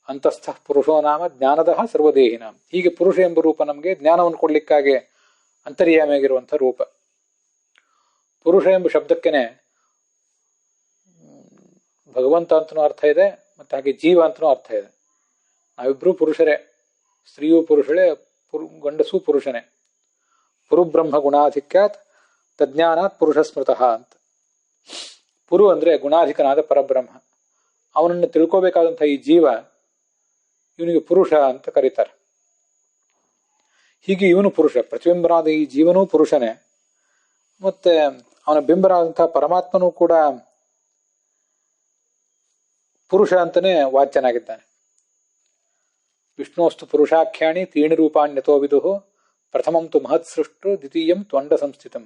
ಅಂತಸ್ಥ ಪುರುಷೋ ನಾಮ ಜ್ಞಾನದ ಸರ್ವದೇಹಿನಾಂ. ಹೀಗೆ ಪುರುಷ ಎಂಬ ರೂಪ ನಮಗೆ ಜ್ಞಾನವನ್ನು ಕೊಡ್ಲಿಕ್ಕಾಗಿ ಅಂತರ್ಯಾಮಿಯಾಗಿರುವಂತಹ ರೂಪ. ಪುರುಷ ಎಂಬ ಶಬ್ದಕ್ಕೇನೆ ಭಗವಂತ ಅಂತನೂ ಅರ್ಥ ಇದೆ, ಮತ್ತೆ ಹಾಗೆ ಜೀವ ಅಂತನೂ ಅರ್ಥ ಇದೆ. ನಾವಿಬ್ರು ಪುರುಷರೇ, ಸ್ತ್ರೀಯೂ ಪುರುಷಳೇ, ಗಂಡಸೂ ಪುರುಷನೇ. ಪುರುಬ್ರಹ್ಮ ಗುಣಾಧಿಕ್ಯಾತ್ ತಜ್ಞಾನಾತ್ ಪುರುಷ ಸ್ಮೃತಃ ಅಂತ. ಪುರು ಅಂದ್ರೆ ಗುಣಾಧಿಕನಾದ ಪರಬ್ರಹ್ಮ. ಅವನನ್ನು ತಿಳ್ಕೋಬೇಕಾದಂತಹ ಈ ಜೀವ, ಇವನಿಗೆ ಪುರುಷ ಅಂತ ಕರೀತಾರೆ. ಹೀಗೆ ಇವನು ಪುರುಷ, ಪ್ರತಿಬಿಂಬನಾದ ಈ ಜೀವನೂ ಪುರುಷನೇ, ಮತ್ತೆ ಅವನ ಬಿಂಬನಾದಂತಹ ಪರಮಾತ್ಮನೂ ಕೂಡ ಪುರುಷ ಅಂತಾನೆ ವಾಚ್ಯನಾಗಿದ್ದಾನೆ. ವಿಷ್ಣುವಸ್ತು ಪುರುಷಾಖ್ಯಾನಿ ತ್ರೀಣಿ ರೂಪಾಣ್ಯತೋ ವಿದುಃ ಪ್ರಥಮಂ ತು ಮಹತ್ ಸೃಷ್ಟು ದ್ವಿತೀಯಂ ತ್ವಂಡ ಸಂಸ್ಥಿತಂ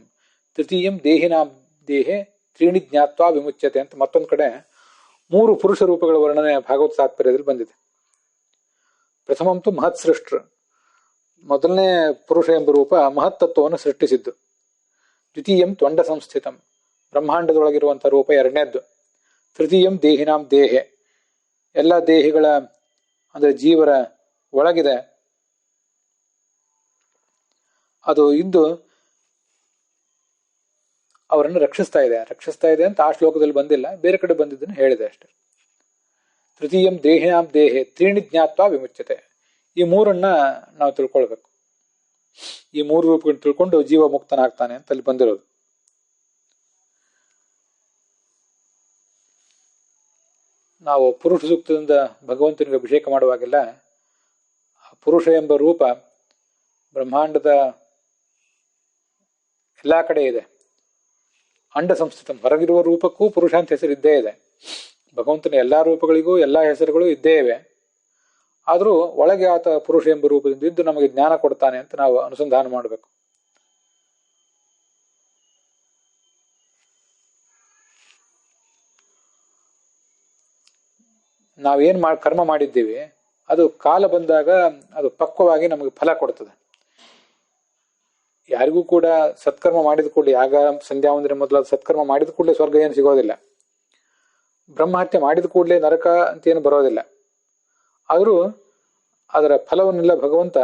ತೃತೀಯಂ ದೇಹಿನಾಂ ದೇಹೆ ತ್ರೀಣಿ ಜ್ಞಾತ್ವಾ ವಿಮುಚ್ಯತೆ ಅಂತ ಮತ್ತೊಂದು ಕಡೆ 3 ಪುರುಷ ರೂಪಗಳ ವರ್ಣನೆ ಭಾಗವತ ತಾತ್ಪರ್ಯದಲ್ಲಿ ಬಂದಿದೆ. ಪ್ರಥಮಂ ತು ಮಹತ್ ಸೃಷ್ಟು, ಮೊದಲನೇ ಪುರುಷ ಎಂಬ ರೂಪ ಮಹತ್ತತ್ವವನ್ನು ಸೃಷ್ಟಿಸಿದ್ದು. ದ್ವಿತೀಯಂ ತ್ವಂಡ ಸಂಸ್ಥಿತಂ, ಬ್ರಹ್ಮಾಂಡದೊಳಗಿರುವಂತಹ ರೂಪ ಎರಡನೇದ್ದು. ತೃತೀಯಂ ದೇಹಿನಾಂ ದೇಹೆ, ಎಲ್ಲ ದೇಹಿಗಳ ಅಂದ್ರೆ ಜೀವರ ಒಳಗಿದೆ, ಅದು ಇದ್ದು ಅವರನ್ನು ರಕ್ಷಿಸ್ತಾ ಇದೆ ಅಂತ ಆ ಶ್ಲೋಕದಲ್ಲಿ ಬಂದಿಲ್ಲ, ಬೇರೆ ಕಡೆ ಬಂದಿದ್ದನ್ನು ಹೇಳಿದೆ ಅಷ್ಟೆ. ತೃತೀಯಂ ದೇಹಿನಾಂ ದೇಹೆ ತ್ರೀಣಿ ಜ್ಞಾತ್ವಾ ವಿಮುಚ್ಯತೆ. ಈ ಮೂರನ್ನ ನಾವು ತಿಳ್ಕೊಳ್ಬೇಕು. ಈ 3 ರೂಪಗಳನ್ನು ತಿಳ್ಕೊಂಡು ಜೀವ ಮುಕ್ತನಾಗ್ತಾನೆ ಅಂತ ಅಲ್ಲಿ ಬಂದಿರೋದು. ನಾವು ಪುರುಷ ಸೂಕ್ತದಿಂದ ಭಗವಂತನಿಗೆ ಅಭಿಷೇಕ ಮಾಡುವಾಗೆಲ್ಲ ಪುರುಷ ಎಂಬ ರೂಪ ಬ್ರಹ್ಮಾಂಡದ ಎಲ್ಲ ಕಡೆ ಇದೆ. ಅಂಡ ಸಂಸ್ಥಿತಂ, ಹೊರಗಿರುವ ರೂಪಕ್ಕೂ ಪುರುಷ ಅಂತ ಹೆಸರು ಇದ್ದೇ ಇದೆ. ಭಗವಂತನ ಎಲ್ಲಾ ರೂಪಗಳಿಗೂ ಎಲ್ಲಾ ಹೆಸರುಗಳು ಇದ್ದೇ ಇವೆ. ಆದರೂ ಒಳಗೆ ಆತ ಪುರುಷ ಎಂಬ ರೂಪದಿಂದ ಇದ್ದು ನಮಗೆ ಜ್ಞಾನ ಕೊಡ್ತಾನೆ ಅಂತ ನಾವು ಅನುಸಂಧಾನ ಮಾಡಬೇಕು. ನಾವೇನ್ ಕರ್ಮ ಮಾಡಿದ್ದೀವಿ ಅದು ಕಾಲ ಬಂದಾಗ ಅದು ಪಕ್ವವಾಗಿ ನಮಗೆ ಫಲ ಕೊಡ್ತದೆ. ಯಾರಿಗೂ ಕೂಡ ಸತ್ಕರ್ಮ ಮಾಡಿದ ಕೂಡಲೇ, ಯಾಗ ಸಂಧ್ಯಾ ವಂದನೆ ಮೊದಲಾದ ಸತ್ಕರ್ಮ ಮಾಡಿದ ಕೂಡಲೇ ಸ್ವರ್ಗ ಏನು ಸಿಗೋದಿಲ್ಲ. ಬ್ರಹ್ಮಹತ್ಯೆ ಮಾಡಿದ ಕೂಡಲೇ ನರಕ ಅಂತೇನು ಬರೋದಿಲ್ಲ. ಆದರೂ ಅದರ ಫಲವನ್ನೆಲ್ಲ ಭಗವಂತ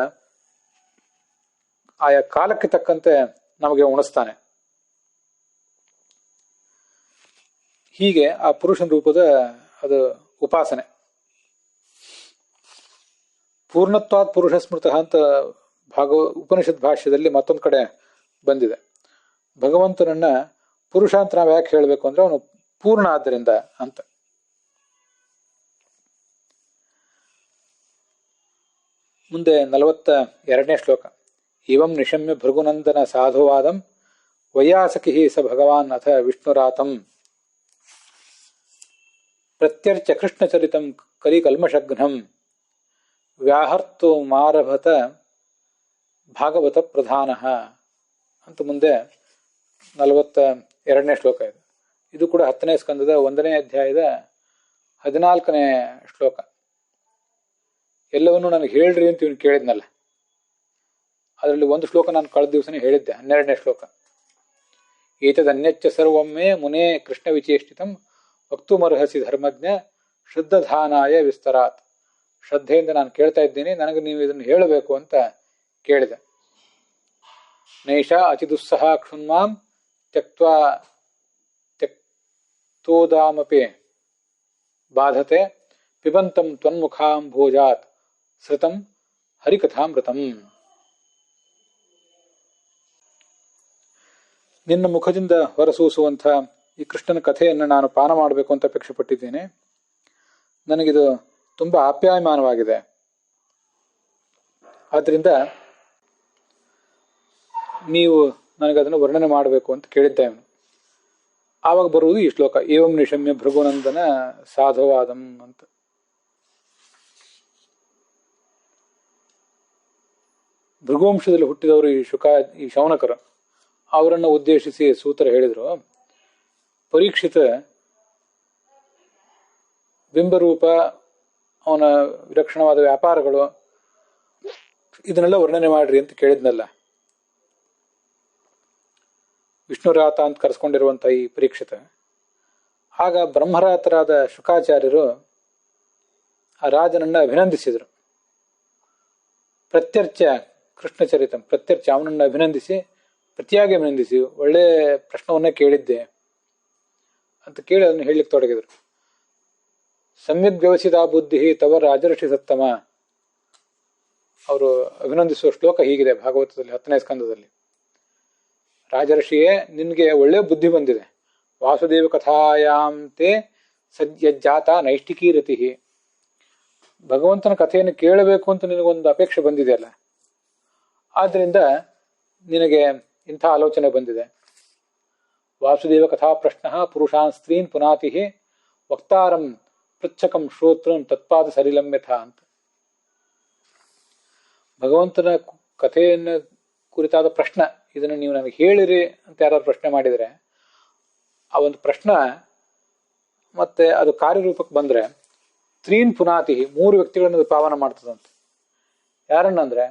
ಆಯಾ ಕಾಲಕ್ಕೆ ತಕ್ಕಂತೆ ನಮಗೆ ಉಣಿಸ್ತಾನೆ. ಹೀಗೆ ಆ ಪುರುಷನ ರೂಪದ ಅದು ಉಪಾಸನೆ. ಪೂರ್ಣತ್ವಾತ್ ಪುರುಷ ಸ್ಮೃತ ಅಂತ ಉಪನಿಷತ್ ಭಾಷ್ಯದಲ್ಲಿ ಮತ್ತೊಂದು ಕಡೆ ಬಂದಿದೆ. ಭಗವಂತನನ್ನ ಪುರುಷ ಅಂತ ನಾವು ಯಾಕೆ ಹೇಳಬೇಕು ಅಂದ್ರೆ ಅವನು ಪೂರ್ಣ ಆದ್ದರಿಂದ ಅಂತ. ಮುಂದೆ 42ನೇ ಶ್ಲೋಕ. ಇವಂ ನಿಶಮ್ಯ ಭೃಗುನಂದನ ಸಾಧುವಾದಂ ವೈಯಾಸಕಿ ಸ ಭಗವಾನ್ ಅಥ ವಿಷ್ಣುರಾತಂ ಪ್ರತ್ಯರ್ಚ ಕೃಷ್ಣಚರಿತಂ ಕಲಿಕಲ್ಮಷಘ್ನಂ ವ್ಯಾಹರ್ತು ಮಾರಭತ ಭಾಗವತ ಪ್ರಧಾನ ಅಂತ ಮುಂದೆ 42ನೇ ಶ್ಲೋಕ ಇದೆ. ಇದು ಕೂಡ 10ನೇ ಸ್ಕಂದದ 1ನೇ ಅಧ್ಯಾಯದ 14ನೇ ಶ್ಲೋಕ. ಎಲ್ಲವನ್ನೂ ನನಗೆ ಹೇಳ್ರಿ ಅಂತ ಇವನು ಕೇಳಿದ್ನಲ್ಲ, ಅದರಲ್ಲಿ ಒಂದು ಶ್ಲೋಕ ನಾನು ಕಳೆದ ದಿವಸನೇ ಹೇಳಿದ್ದೆ, 12ನೇ ಶ್ಲೋಕ. ಏತದನ್ಯಚ್ಚ ಸರ್ವೊಮ್ಮೆ ಮುನೇ ಕೃಷ್ಣ ವಿಚೇಷ್ಟಿತಂ ವಕ್ತುಮರ್ಹಸಿ ಧರ್ಮಜ್ಞ ಶ್ರದ್ಧಾನಾಯ ವಿಸ್ತರಾತ್. ಶ್ರದ್ಧೆಯಿಂದ ನಾನು ಕೇಳ್ತಾ ಇದ್ದೀನಿ, ನನಗೆ ನೀವು ಇದನ್ನು ಹೇಳಬೇಕು ಅಂತ ಕೇಳಿದೆ. ನೈಷಾ ಅತಿ ದುಸ್ಸಹ ಕ್ಷುನ್ಮಾಂ ತ್ಯಕ್ತೋದಾಮಪಿ ಬಾಧತೆ ಪಿಬಂತಂ ತ್ವನ್ಮುಖಾಂಭೋಜಾತ್ ಸೃತಂ ಹರಿಕಥಾಮೃತಂ. ನಿನ್ನ ಮುಖದಿಂದ ಹೊರಸೂಸುವಂಥ ಈ ಕೃಷ್ಣನ ಕಥೆಯನ್ನು ನಾನು ಪಾನ ಮಾಡಬೇಕು ಅಂತ ಅಪೇಕ್ಷೆ ಪಟ್ಟಿದ್ದೇನೆ. ನನಗಿದು ತುಂಬಾ ಆಪ್ಯಾಯಮಾನವಾಗಿದೆ. ಆದ್ರಿಂದ ನೀವು ನನಗದನ್ನು ವರ್ಣನೆ ಮಾಡಬೇಕು ಅಂತ ಕೇಳಿದ್ದೆ ಅವನು. ಆವಾಗ ಬರುವುದು ಈ ಶ್ಲೋಕ, ಏವಂ ನಿಶಮ್ಯ ಭೃಗುನಂದನ ಸಾಧುವಾದಂ ಅಂತ. ಭೃಗುವಂಶದಲ್ಲಿ ಹುಟ್ಟಿದವರು ಈ ಶೌನಕರು. ಅವರನ್ನು ಉದ್ದೇಶಿಸಿ ಸೂತ್ರ ಹೇಳಿದರು, ಪರೀಕ್ಷಿತ ಬಿಂಬರೂಪ, ಅವನ ವಿಲಕ್ಷಣವಾದ ವ್ಯಾಪಾರಗಳು, ಇದನ್ನೆಲ್ಲ ವರ್ಣನೆ ಮಾಡ್ರಿ ಅಂತ ಕೇಳಿದ್ನಲ್ಲ. ವಿಷ್ಣುರಾತ ಅಂತ ಕರೆಸ್ಕೊಂಡಿರುವಂಥ ಈ ಪರೀಕ್ಷಿತ. ಆಗ ಬ್ರಹ್ಮರಾತರಾದ ಶುಕಾಚಾರ್ಯರು ಆ ರಾಜನನ್ನ ಅಭಿನಂದಿಸಿದರು. ಪ್ರತ್ಯರ್ಚ ಕೃಷ್ಣಚರಿತಂ, ಪ್ರತ್ಯರ್ಚ ಅವನನ್ನು ಅಭಿನಂದಿಸಿ, ಪ್ರತಿಯಾಗಿ ಅಭಿನಂದಿಸಿ, ಒಳ್ಳೆ ಪ್ರಶ್ನವನ್ನೇ ಕೇಳಿದ್ದೆ ಅಂತ ಕೇಳಿ ಅದನ್ನು ಹೇಳಲಿಕ್ಕೆ ತೊಡಗಿದರು. ಸಮ್ಯಕ್ ವ್ಯವಸಿತ ಬುದ್ಧಿ ತವ ರಾಜರ್ಷಿ ಸತ್ತಮ. ಅವರು ಅಭಿನಂದಿಸುವ ಶ್ಲೋಕ ಹೀಗಿದೆ ಭಾಗವತದಲ್ಲಿ 10ನೇ ಸ್ಕಂದದಲ್ಲಿ. ರಾಜರ್ಷಿಯೇ, ನಿನ್ಗೆ ಒಳ್ಳೆ ಬುದ್ಧಿ ಬಂದಿದೆ. ವಾಸುದೇವ ಕಥಾಯಾಂತೆ ಸದ್ಯಜಾತ ನೈಷ್ಠಿಕೀ ರತಿ. ಭಗವಂತನ ಕಥೆಯನ್ನು ಕೇಳಬೇಕು ಅಂತ ನಿನಗೊಂದು ಅಪೇಕ್ಷೆ ಬಂದಿದೆಯಲ್ಲ, ಆದ್ರಿಂದ ನಿನಗೆ ಇಂಥ ಆಲೋಚನೆ ಬಂದಿದೆ. ವಾಸುದೇವ ಕಥಾ ಪ್ರಶ್ನ ಪುರುಷಾನ್ ಸ್ತ್ರೀನ್ ಪುನಾತಿ ವಕ್ತಾರಂ ಪೃಚ್ಛಕಂ ಶ್ರೋತ್ರಂ ತತ್ಪಾದ ಸರಿಲಂ ಯಥ ಅಂತ. ಭಗವಂತನ ಕಥೆಯನ್ನು ಕುರಿತಾದ ಪ್ರಶ್ನೆ, ಇದನ್ನು ನೀವು ನನಗೆ ಹೇಳಿರಿ ಅಂತ ಯಾರು ಪ್ರಶ್ನೆ ಮಾಡಿದರೆ, ಆ ಒಂದು ಪ್ರಶ್ನೆ ಮತ್ತೆ ಅದು ಕಾರ್ಯರೂಪಕ್ಕೆ ಬಂದ್ರೆ ಸ್ತ್ರೀನ್ ಪುನಾತಿ 3 ವ್ಯಕ್ತಿಗಳನ್ನು ಪಾವನ ಮಾಡ್ತದಂತೆ. ಯಾರನ್ನಂದ್ರೆ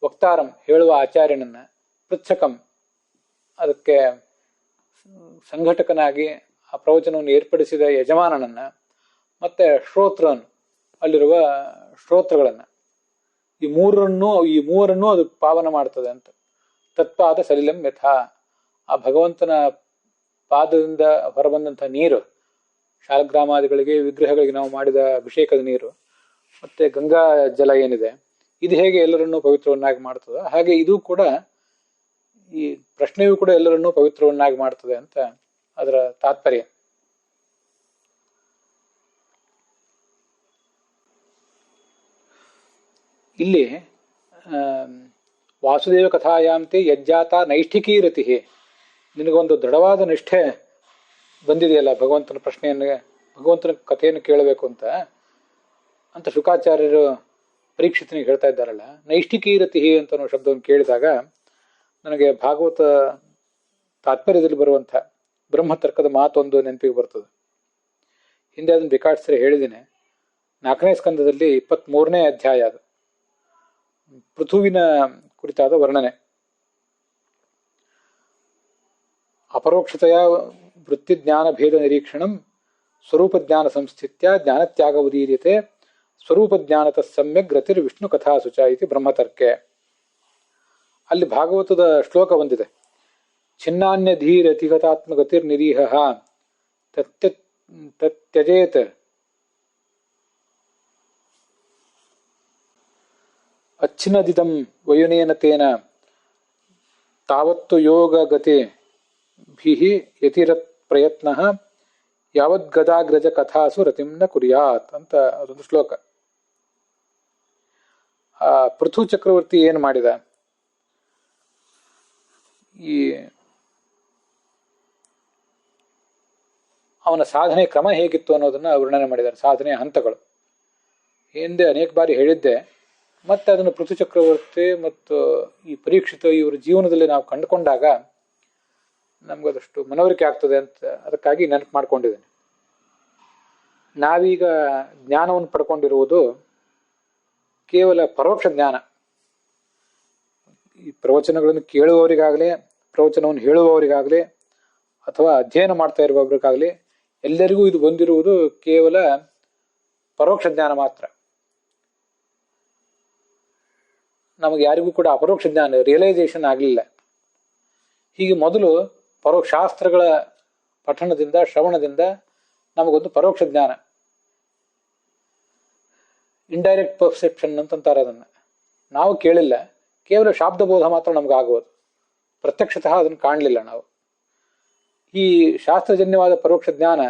ವಕ್ತಾರಂ ಹೇಳುವ ಆಚಾರ್ಯನನ್ನ, ಪೃಚ್ಛಕಂ ಅದಕ್ಕೆ ಸಂಘಟಕನಾಗಿ ಆ ಪ್ರವಚನವನ್ನು ಏರ್ಪಡಿಸಿದ ಯಜಮಾನನನ್ನ, ಮತ್ತೆ ಶ್ರೋತ್ರನ್ ಅಲ್ಲಿರುವ ಶ್ರೋತ್ರಗಳನ್ನ, ಈ ಮೂವರನ್ನು ಅದು ಪಾವನ ಮಾಡ್ತದೆ ಅಂತ. ತತ್ಪಾದ ಸಲಿಲಂ ಯಥಾ. ಆ ಭಗವಂತನ ಪಾದದಿಂದ ಹೊರಬಂದಂಥ ನೀರು, ಶಾಲಗ್ರಾಮಾದಿಗಳಿಗೆ ವಿಗ್ರಹಗಳಿಗೆ ನಾವು ಮಾಡಿದ ಅಭಿಷೇಕದ ನೀರು, ಮತ್ತೆ ಗಂಗಾ ಜಲ ಏನಿದೆ, ಇದು ಹೇಗೆ ಎಲ್ಲರನ್ನೂ ಪವಿತ್ರವನ್ನಾಗಿ ಮಾಡ್ತದೆ, ಹಾಗೆ ಇದು ಕೂಡ, ಈ ಪ್ರಶ್ನೆಯೂ ಕೂಡ ಎಲ್ಲರನ್ನೂ ಪವಿತ್ರವನ್ನಾಗಿ ಮಾಡ್ತದೆ ಅಂತ ಅದರ ತಾತ್ಪರ್ಯ. ಇಲ್ಲಿ ವಾಸುದೇವ ಕಥಾಯಾಂತೆ ಯಜ್ಜಾತ ನೈಷ್ಠಿಕೀ ರತಿ. ನಿನಗೊಂದು ದೃಢವಾದ ನಿಷ್ಠೆ ಬಂದಿದೆಯಲ್ಲ ಭಗವಂತನ ಪ್ರಶ್ನೆಯನ್ನು, ಭಗವಂತನ ಕಥೆಯನ್ನು ಕೇಳಬೇಕು ಅಂತ ಶುಕಾಚಾರ್ಯರು ಪರೀಕ್ಷಿತನಿಗೆ ಹೇಳ್ತಾ ಇದ್ದಾರಲ್ಲ. ನೈಷ್ಠಿಕೀರತಿ ಅಂತ ಅನ್ನೋ ಶಬ್ದವನ್ನು ಕೇಳಿದಾಗ ನನಗೆ ಭಾಗವತ ತಾತ್ಪರ್ಯದಲ್ಲಿ ಬರುವಂಥ ಬ್ರಹ್ಮತರ್ಕದ ಮಾತೊಂದು ನೆನಪಿಗೆ ಬರ್ತದೆ. ಹಿಂದೆ ಅದನ್ನು ಬೇಕಾಡ್ಸರೆ ಹೇಳಿದ್ದೀನಿ. 4ನೇ ಸ್ಕಂದದಲ್ಲಿ 23ನೇ ಅಧ್ಯಾಯ ಅದು, ಪೃಥುವಿನ ಕುರಿತಾದ ವರ್ಣನೆ. ಅಪರೋಕ್ಷತೆಯ ವೃತ್ತಿಜ್ಞಾನ ಭೇದ ನಿರೀಕ್ಷಣಂ ಸ್ವರೂಪಜ್ಞಾನ ಸಂಸ್ಥಿತ್ಯ ಜ್ಞಾನತ್ಯಾಗವುದೀರ್ಯತೆ ಸ್ವರೂಪಜ್ಞಾನತ ಸಮ್ಯಕ್ ಗತಿರ್ ವಿಷ್ಣು ಕಥಾಸುಚ ಇತಿ ಬ್ರಹ್ಮತರ್ಕೆ. ಅಲ್ಲಿ ಭಾಗವತದ ಶ್ಲೋಕ ಬಂದಿದೆ. ಛಿನ್ನಾನ್ಯಧೀರತಿಗತಾತ್ಮಗತಿರ್ ನಿರೀಹ ತತ್ಯಜೇತ್ ಅಚ್ಛಿನ್ನದಿದಂ ವಯುನೇನ ತೇನ ತಾವತ್ತು ಯೋಗ ಗತಿ ಭಿಹಿ ಯತಿರತ್ ಪ್ರಯತ್ನಃ ಯಾವದ್ಗದಾಗ್ರಜ ಕಥಾಸು ರತಿಂ ನ ಕುರ್ಯಾತ್ ಅಂತ ಅದೊಂದು ಶ್ಲೋಕ. ಪೃಥು ಚಕ್ರವರ್ತಿ ಏನು ಮಾಡಿದ, ಈ ಅವನ ಸಾಧನೆ ಕ್ರಮ ಹೇಗಿತ್ತು ಅನ್ನೋದನ್ನ ವರ್ಣನೆ ಮಾಡಿದ್ದಾರೆ. ಸಾಧನೆಯ ಹಂತಗಳು ಹಿಂದೆ ಅನೇಕ ಬಾರಿ ಹೇಳಿದ್ದೆ. ಮತ್ತೆ ಅದನ್ನು ಪೃಥು ಚಕ್ರವರ್ತಿ ಮತ್ತು ಈ ಪರೀಕ್ಷಿತ ಇವರ ಜೀವನದಲ್ಲಿ ನಾವು ಕಂಡುಕೊಂಡಾಗ ನಮ್ಗದಷ್ಟು ಮನವರಿಕೆ ಆಗ್ತದೆ ಅಂತ ಅದಕ್ಕಾಗಿ ನೆನಪು ಮಾಡ್ಕೊಂಡಿದ್ದೇನೆ. ನಾವೀಗ ಜ್ಞಾನವನ್ನು ಪಡ್ಕೊಂಡಿರುವುದು ಕೇವಲ ಪರೋಕ್ಷ ಜ್ಞಾನ. ಈ ಪ್ರವಚನಗಳನ್ನು ಕೇಳುವವರಿಗಾಗಲಿ, ಪ್ರವಚನವನ್ನು ಹೇಳುವವರಿಗಾಗಲಿ, ಅಥವಾ ಅಧ್ಯಯನ ಮಾಡ್ತಾ ಇರುವವರಿಗಾಗಲಿ ಎಲ್ಲರಿಗೂ ಇದು ಬಂದಿರುವುದು ಕೇವಲ ಪರೋಕ್ಷ ಜ್ಞಾನ ಮಾತ್ರ. ನಮಗೆ ಯಾರಿಗೂ ಕೂಡ ಅಪರೋಕ್ಷ ಜ್ಞಾನ ರಿಯಲೈಸೇಷನ್ ಆಗಲಿಲ್ಲ. ಹೀಗೆ ಮೊದಲು ಶಾಸ್ತ್ರಗಳ ಪಠಣದಿಂದ, ಶ್ರವಣದಿಂದ ನಮಗೊಂದು ಪರೋಕ್ಷ ಜ್ಞಾನ, ಇಂಡೈರೆಕ್ಟ್ ಪರ್ಸೆಪ್ಷನ್ ಅಂತಂತಾರೆ ಅದನ್ನು. ನಾವು ಕೇಳಿಲ್ಲ, ಕೇವಲ ಶಾಬ್ದಬೋಧ ಮಾತ್ರ ನಮಗಾಗುವುದು, ಪ್ರತ್ಯಕ್ಷತಃ ಅದನ್ನು ಕಾಣಲಿಲ್ಲ ನಾವು. ಈ ಶಾಸ್ತ್ರಜನ್ಯವಾದ ಪರೋಕ್ಷ ಜ್ಞಾನ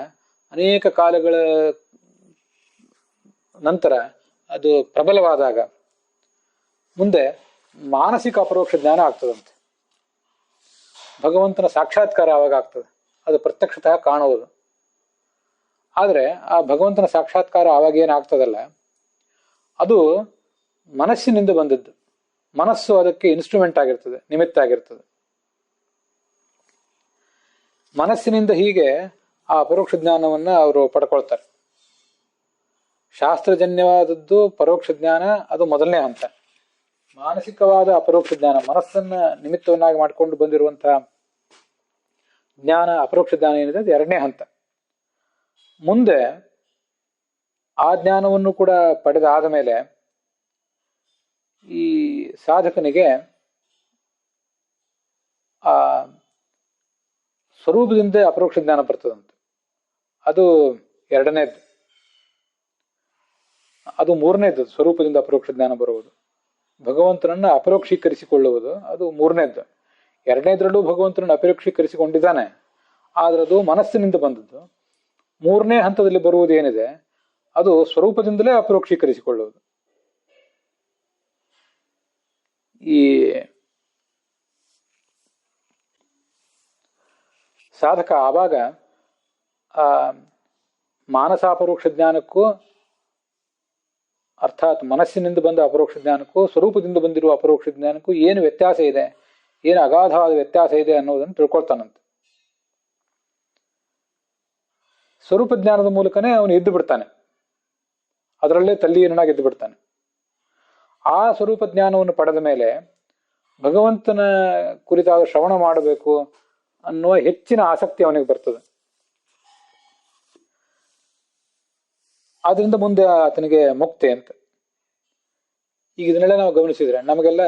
ಅನೇಕ ಕಾಲಗಳ ನಂತರ ಅದು ಪ್ರಬಲವಾದಾಗ ಮುಂದೆ ಮಾನಸಿಕ ಅಪರೋಕ್ಷ ಜ್ಞಾನ ಆಗ್ತದಂತೆ. ಭಗವಂತನ ಸಾಕ್ಷಾತ್ಕಾರ ಆವಾಗ ಆಗ್ತದೆ, ಅದು ಪ್ರತ್ಯಕ್ಷತಃ ಕಾಣುವುದು. ಆದರೆ ಆ ಭಗವಂತನ ಸಾಕ್ಷಾತ್ಕಾರ ಆವಾಗ ಏನಾಗ್ತದಲ್ಲ, ಅದು ಮನಸ್ಸಿನಿಂದ ಬಂದದ್ದು. ಮನಸ್ಸು ಅದಕ್ಕೆ ಇನ್ಸ್ಟ್ರೂಮೆಂಟ್ ಆಗಿರ್ತದೆ, ನಿಮಿತ್ತ ಆಗಿರ್ತದೆ. ಮನಸ್ಸಿನಿಂದ ಹೀಗೆ ಆ ಪರೋಕ್ಷ ಜ್ಞಾನವನ್ನ ಅವರು ಪಡ್ಕೊಳ್ತಾರೆ. ಶಾಸ್ತ್ರಜನ್ಯವಾದದ್ದು ಪರೋಕ್ಷ ಜ್ಞಾನ, ಅದು ಮೊದಲನೇ ಹಂತ. ಮಾನಸಿಕವಾದ ಅಪರೋಕ್ಷ ಜ್ಞಾನ, ಮನಸ್ಸನ್ನ ನಿಮಿತ್ತವನ್ನಾಗಿ ಮಾಡಿಕೊಂಡು ಬಂದಿರುವಂತಹ ಜ್ಞಾನ, ಅಪರೋಕ್ಷ ಜ್ಞಾನ ಏನಿದೆ ಅದು ಎರಡನೇ ಹಂತ. ಮುಂದೆ ಆ ಜ್ಞಾನವನ್ನು ಕೂಡ ಪಡೆದಾದ ಮೇಲೆ ಈ ಸಾಧಕನಿಗೆ ಆ ಸ್ವರೂಪದಿಂದ ಅಪರೋಕ್ಷ ಜ್ಞಾನ ಬರ್ತದಂತೆ. ಅದು ಎರಡನೇದ್ದು. ಅದು ಮೂರನೇದ್ದು, ಸ್ವರೂಪದಿಂದ ಅಪರೋಕ್ಷ ಜ್ಞಾನ ಬರುವುದು, ಭಗವಂತನನ್ನ ಅಪರೋಕ್ಷೀಕರಿಸಿಕೊಳ್ಳುವುದು, ಅದು ಮೂರನೇದ್ದು. ಎರಡನೇದ್ರಲ್ಲೂ ಭಗವಂತನನ್ನು ಅಪರೋಕ್ಷೀಕರಿಸಿಕೊಂಡಿದ್ದಾನೆ, ಆದ್ರೆ ಅದು ಮನಸ್ಸಿನಿಂದ ಬಂದದ್ದು. ಮೂರನೇ ಹಂತದಲ್ಲಿ ಬರುವುದು ಏನಿದೆ ಅದು ಸ್ವರೂಪದಿಂದಲೇ ಅಪರೋಕ್ಷೀಕರಿಸಿಕೊಳ್ಳುವುದು. ಈ ಸಾಧಕ ಆವಾಗ ಆ ಮಾನಸಾಪರೋಕ್ಷ ಜ್ಞಾನಕ್ಕೂ, ಅರ್ಥಾತ್ ಮನಸ್ಸಿನಿಂದ ಬಂದ ಅಪರೋಕ್ಷ ಜ್ಞಾನಕ್ಕೂ ಸ್ವರೂಪದಿಂದ ಬಂದಿರುವ ಅಪರೋಕ್ಷ ಜ್ಞಾನಕ್ಕೂ ಏನು ವ್ಯತ್ಯಾಸ ಇದೆ, ಏನು ಅಗಾಧವಾದ ವ್ಯತ್ಯಾಸ ಇದೆ ಅನ್ನೋದನ್ನು ತಿಳ್ಕೊಳ್ತಾನಂತೆ. ಸ್ವರೂಪ ಜ್ಞಾನದ ಮೂಲಕನೇ ಅವನು ಎದ್ದು ಬಿಡ್ತಾನೆ, ಅದರಲ್ಲೇ ತಲ್ಲೀನಾಗಿ ಎದ್ದು ಬಿಡ್ತಾನೆ. ಆ ಸ್ವರೂಪ ಜ್ಞಾನವನ್ನು ಪಡೆದ ಮೇಲೆ ಭಗವಂತನ ಕುರಿತಾದ ಶ್ರವಣ ಮಾಡಬೇಕು ಅನ್ನುವ ಹೆಚ್ಚಿನ ಆಸಕ್ತಿ ಅವನಿಗೆ ಬರ್ತದೆ. ಆದ್ರಿಂದ ಮುಂದೆ ಆತನಿಗೆ ಮುಕ್ತಿ ಅಂತ. ಈಗ ಇದನ್ನೆಲ್ಲ ನಾವು ಗಮನಿಸಿದ್ರೆ ನಮಗೆಲ್ಲ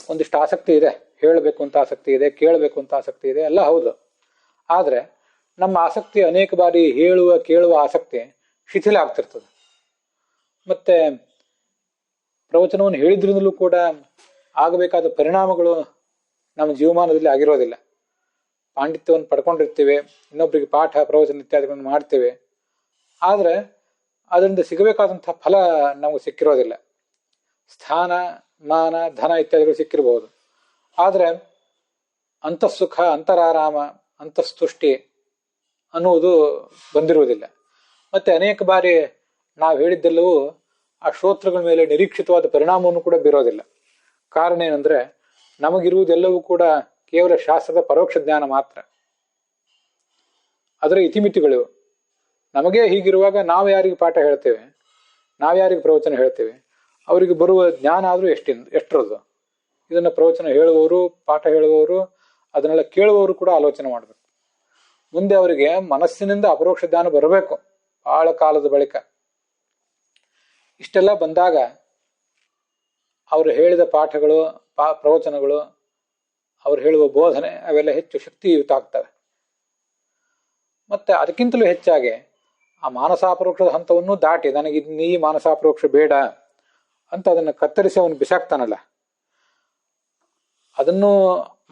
ಒಂದಿಷ್ಟು ಆಸಕ್ತಿ ಇದೆ, ಹೇಳಬೇಕು ಅಂತ ಆಸಕ್ತಿ ಇದೆ, ಕೇಳಬೇಕು ಅಂತ ಆಸಕ್ತಿ ಇದೆ, ಎಲ್ಲ ಹೌದು. ಆದ್ರೆ ನಮ್ಮ ಆಸಕ್ತಿ ಅನೇಕ ಬಾರಿ ಕೇಳುವ ಆಸಕ್ತಿ ಶಿಥಿಲ ಆಗ್ತಿರ್ತದೆ. ಮತ್ತೆ ಪ್ರವಚನವನ್ನು ಹೇಳಿದ್ರಿಂದಲೂ ಕೂಡ ಆಗಬೇಕಾದ ಪರಿಣಾಮಗಳು ನಮ್ಮ ಜೀವಮಾನದಲ್ಲಿ ಆಗಿರೋದಿಲ್ಲ. ಪಾಂಡಿತ್ಯವನ್ನು ಪಡ್ಕೊಂಡಿರ್ತೀವಿ, ಇನ್ನೊಬ್ಬರಿಗೆ ಪಾಠ ಪ್ರವಚನ ಇತ್ಯಾದಿಗಳನ್ನು ಮಾಡ್ತೇವೆ, ಆದರೆ ಅದರಿಂದ ಸಿಗಬೇಕಾದಂತಹ ಫಲ ನಮಗೆ ಸಿಕ್ಕಿರೋದಿಲ್ಲ. ಸ್ಥಾನ, ಮಾನ, ಧನ ಇತ್ಯಾದಿಗಳು ಸಿಕ್ಕಿರಬಹುದು, ಆದರೆ ಅಂತಃಸುಖ, ಅಂತರಾರಾಮ, ಅಂತಸ್ತುಷ್ಟಿ ಅನ್ನುವುದು ಬಂದಿರುವುದಿಲ್ಲ. ಮತ್ತೆ ಅನೇಕ ಬಾರಿ ನಾವು ಹೇಳಿದ್ದೆಲ್ಲವೂ ಆ ಶ್ರೋತೃಗಳ ಮೇಲೆ ನಿರೀಕ್ಷಿತವಾದ ಪರಿಣಾಮವನ್ನು ಕೂಡ ಬೀರೋದಿಲ್ಲ. ಕಾರಣ ಏನಂದ್ರೆ ನಮಗಿರುವುದೆಲ್ಲವೂ ಕೂಡ ಕೇವಲ ಶಾಸ್ತ್ರದ ಪರೋಕ್ಷ ಜ್ಞಾನ ಮಾತ್ರ. ಅದರ ಇತಿಮಿತಿಗಳು ನಮಗೇ ಹೀಗಿರುವಾಗ ನಾವು ಯಾರಿಗೆ ಪಾಠ ಹೇಳ್ತೇವೆ, ನಾವು ಯಾರಿಗೆ ಪ್ರವಚನ ಹೇಳ್ತೇವೆ, ಅವರಿಗೆ ಬರುವ ಜ್ಞಾನ ಆದರೂ ಎಷ್ಟರದ್ದು. ಇದನ್ನು ಪ್ರವಚನ ಹೇಳುವವರು, ಪಾಠ ಹೇಳುವವರು, ಅದನ್ನೆಲ್ಲ ಕೇಳುವವರು ಕೂಡ ಆಲೋಚನೆ ಮಾಡಬೇಕು. ಮುಂದೆ ಅವರಿಗೆ ಮನಸ್ಸಿನಿಂದ ಅಪರೋಕ್ಷ ಜ್ಞಾನ ಬರಬೇಕು ಬಹಳ ಕಾಲದ ಬಳಿಕ. ಇಷ್ಟೆಲ್ಲ ಬಂದಾಗ ಅವರು ಹೇಳಿದ ಪಾಠಗಳು, ಪ್ರವಚನಗಳು, ಅವರು ಹೇಳುವ ಬೋಧನೆ ಅವೆಲ್ಲ ಹೆಚ್ಚು ಶಕ್ತಿಯುತ ಆಗ್ತವೆ. ಮತ್ತೆ ಅದಕ್ಕಿಂತಲೂ ಹೆಚ್ಚಾಗಿ ಆ ಮಾನಸಾಪರೋಕ್ಷದ ಹಂತವನ್ನು ದಾಟಿ ನನಗೆ ಈ ಮಾನಸಾಪರೋಕ್ಷ ಬೇಡ ಅಂತ ಅದನ್ನು ಕತ್ತರಿಸಿ ಅವನು ಬಿಸಾಕ್ತಾನಲ್ಲ, ಅದನ್ನು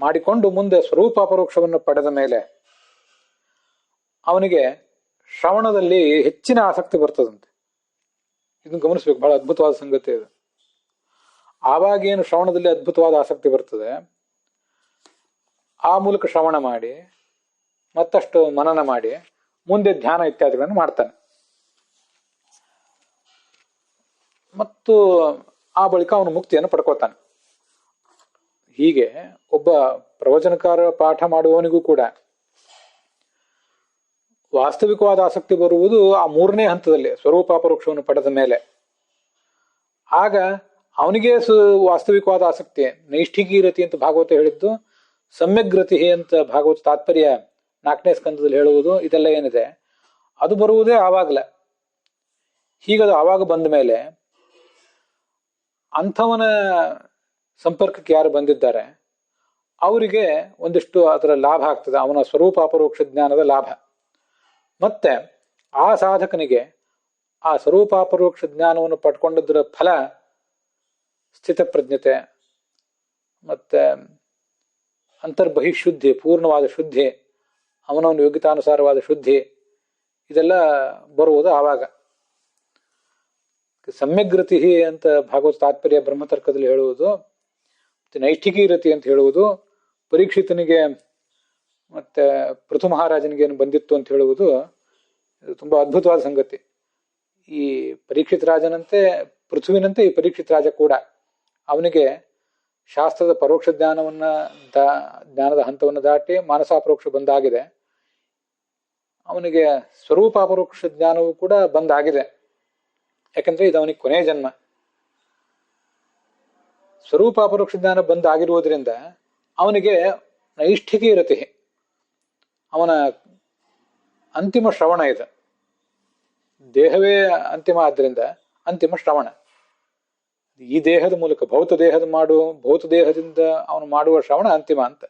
ಮಾಡಿಕೊಂಡು ಮುಂದೆ ಸ್ವರೂಪಾಪರೋಕ್ಷವನ್ನು ಪಡೆದ ಮೇಲೆ ಅವನಿಗೆ ಶ್ರವಣದಲ್ಲಿ ಹೆಚ್ಚಿನ ಆಸಕ್ತಿ ಬರ್ತದಂತೆ. ಇದನ್ನು ಗಮನಿಸ್ಬೇಕು, ಬಹಳ ಅದ್ಭುತವಾದ ಸಂಗತಿ ಇದು. ಆವಾಗೇನು ಶ್ರವಣದಲ್ಲಿ ಅದ್ಭುತವಾದ ಆಸಕ್ತಿ ಬರ್ತದೆ, ಆ ಮೂಲಕ ಶ್ರವಣ ಮಾಡಿ ಮತ್ತಷ್ಟು ಮನನ ಮಾಡಿ ಮುಂದೆ ಧ್ಯಾನ ಇತ್ಯಾದಿಗಳನ್ನು ಮಾಡ್ತಾನೆ. ಮತ್ತು ಆ ಬಳಿಕ ಅವನು ಮುಕ್ತಿಯನ್ನು ಪಡ್ಕೋತಾನೆ. ಹೀಗೆ ಒಬ್ಬ ಪ್ರವಚನಕಾರ ಪಾಠ ಮಾಡುವವನಿಗೂ ಕೂಡ ವಾಸ್ತವಿಕವಾದ ಆಸಕ್ತಿ ಬರುವುದು ಆ ಮೂರನೇ ಹಂತದಲ್ಲಿ, ಸ್ವರೂಪಾಪರೋಕ್ಷವನ್ನು ಪಡೆದ ಮೇಲೆ. ಆಗ ಅವನಿಗೆ ವಾಸ್ತವಿಕವಾದ ಆಸಕ್ತಿ, ನೈಷ್ಠಿಕೀರತಿ ಅಂತ ಭಾಗವತ ಹೇಳಿದ್ದು, ಸಮ್ಯಗ್ರತಿ ಅಂತ ಭಾಗವತ ತಾತ್ಪರ್ಯ 4ನೇ ಸ್ಕಂದದಲ್ಲಿ ಹೇಳುವುದು, ಇದೆಲ್ಲ ಏನಿದೆ ಅದು ಬರುವುದೇ ಆವಾಗಲೇ. ಹೀಗದು ಆವಾಗ ಬಂದ ಮೇಲೆ ಅಂಥವನ ಸಂಪರ್ಕಕ್ಕೆ ಯಾರು ಬಂದಿದ್ದಾರೆ ಅವರಿಗೆ ಒಂದಿಷ್ಟು ಅದರ ಲಾಭ ಆಗ್ತದೆ, ಅವನ ಸ್ವರೂಪಾಪರೋಕ್ಷ ಜ್ಞಾನದ ಲಾಭ. ಮತ್ತೆ ಆ ಸಾಧಕನಿಗೆ ಆ ಸ್ವರೂಪಾಪರೋಕ್ಷ ಜ್ಞಾನವನ್ನು ಪಡ್ಕೊಂಡದ್ರ ಫಲ ಸ್ಥಿತಪ್ರಜ್ಞತೆ, ಮತ್ತೆ ಅಂತರ್ಬಹಿಶುದ್ಧಿ, ಪೂರ್ಣವಾದ ಶುದ್ಧಿ, ಅವನವನ ಯೋಗ್ಯತಾನುಸಾರವಾದ ಶುದ್ಧಿ, ಇದೆಲ್ಲ ಬರುವುದು ಆವಾಗ. ಸಮ್ಯಗ್ರತಿ ಅಂತ ಭಾಗವತ ತಾತ್ಪರ್ಯ ಬ್ರಹ್ಮತರ್ಕದಲ್ಲಿ ಹೇಳುವುದು, ನೈಷ್ಠಿಕೀ ರತಿ ಅಂತ ಹೇಳುವುದು, ಪರೀಕ್ಷಿತನಿಗೆ ಮತ್ತೆ ಪೃಥು ಮಹಾರಾಜನಿಗೆ ಏನು ಬಂದಿತ್ತು ಅಂತ ಹೇಳುವುದು, ಇದು ತುಂಬಾ ಅದ್ಭುತವಾದ ಸಂಗತಿ. ಈ ಪರೀಕ್ಷಿತ ರಾಜನಂತೆ, ಪೃಥುವಿನಂತೆ ಈ ಪರೀಕ್ಷಿತ ರಾಜ ಕೂಡ ಅವನಿಗೆ ಶಾಸ್ತ್ರದ ಪರೋಕ್ಷ ಜ್ಞಾನದ ಹಂತವನ್ನು ದಾಟಿ ಮಾನಸಾಪರೋಕ್ಷ ಬಂದಾಗಿದೆ. ಅವನಿಗೆ ಸ್ವರೂಪಾಪರೋಕ್ಷ ಜ್ಞಾನವೂ ಕೂಡ ಬಂದಾಗಿದೆ. ಯಾಕಂದ್ರೆ ಇದು ಅವನಿಗೆ ಕೊನೆಯ ಜನ್ಮ. ಸ್ವರೂಪಾಪರೋಕ್ಷ ಜ್ಞಾನ ಬಂದಾಗಿರುವುದರಿಂದ ಅವನಿಗೆ ನೈಷ್ಠಿಕೀ ರತಿ, ಅವನ ಅಂತಿಮ ಶ್ರವಣ ಇದು. ದೇಹವೇ ಅಂತಿಮ ಆದ್ದರಿಂದ ಅಂತಿಮ ಶ್ರವಣ. ಈ ದೇಹದ ಮೂಲಕ ಭೌತ ದೇಹದಿಂದ ಅವನು ಮಾಡುವ ಶ್ರವಣ ಅಂತಿಮ ಅಂತ.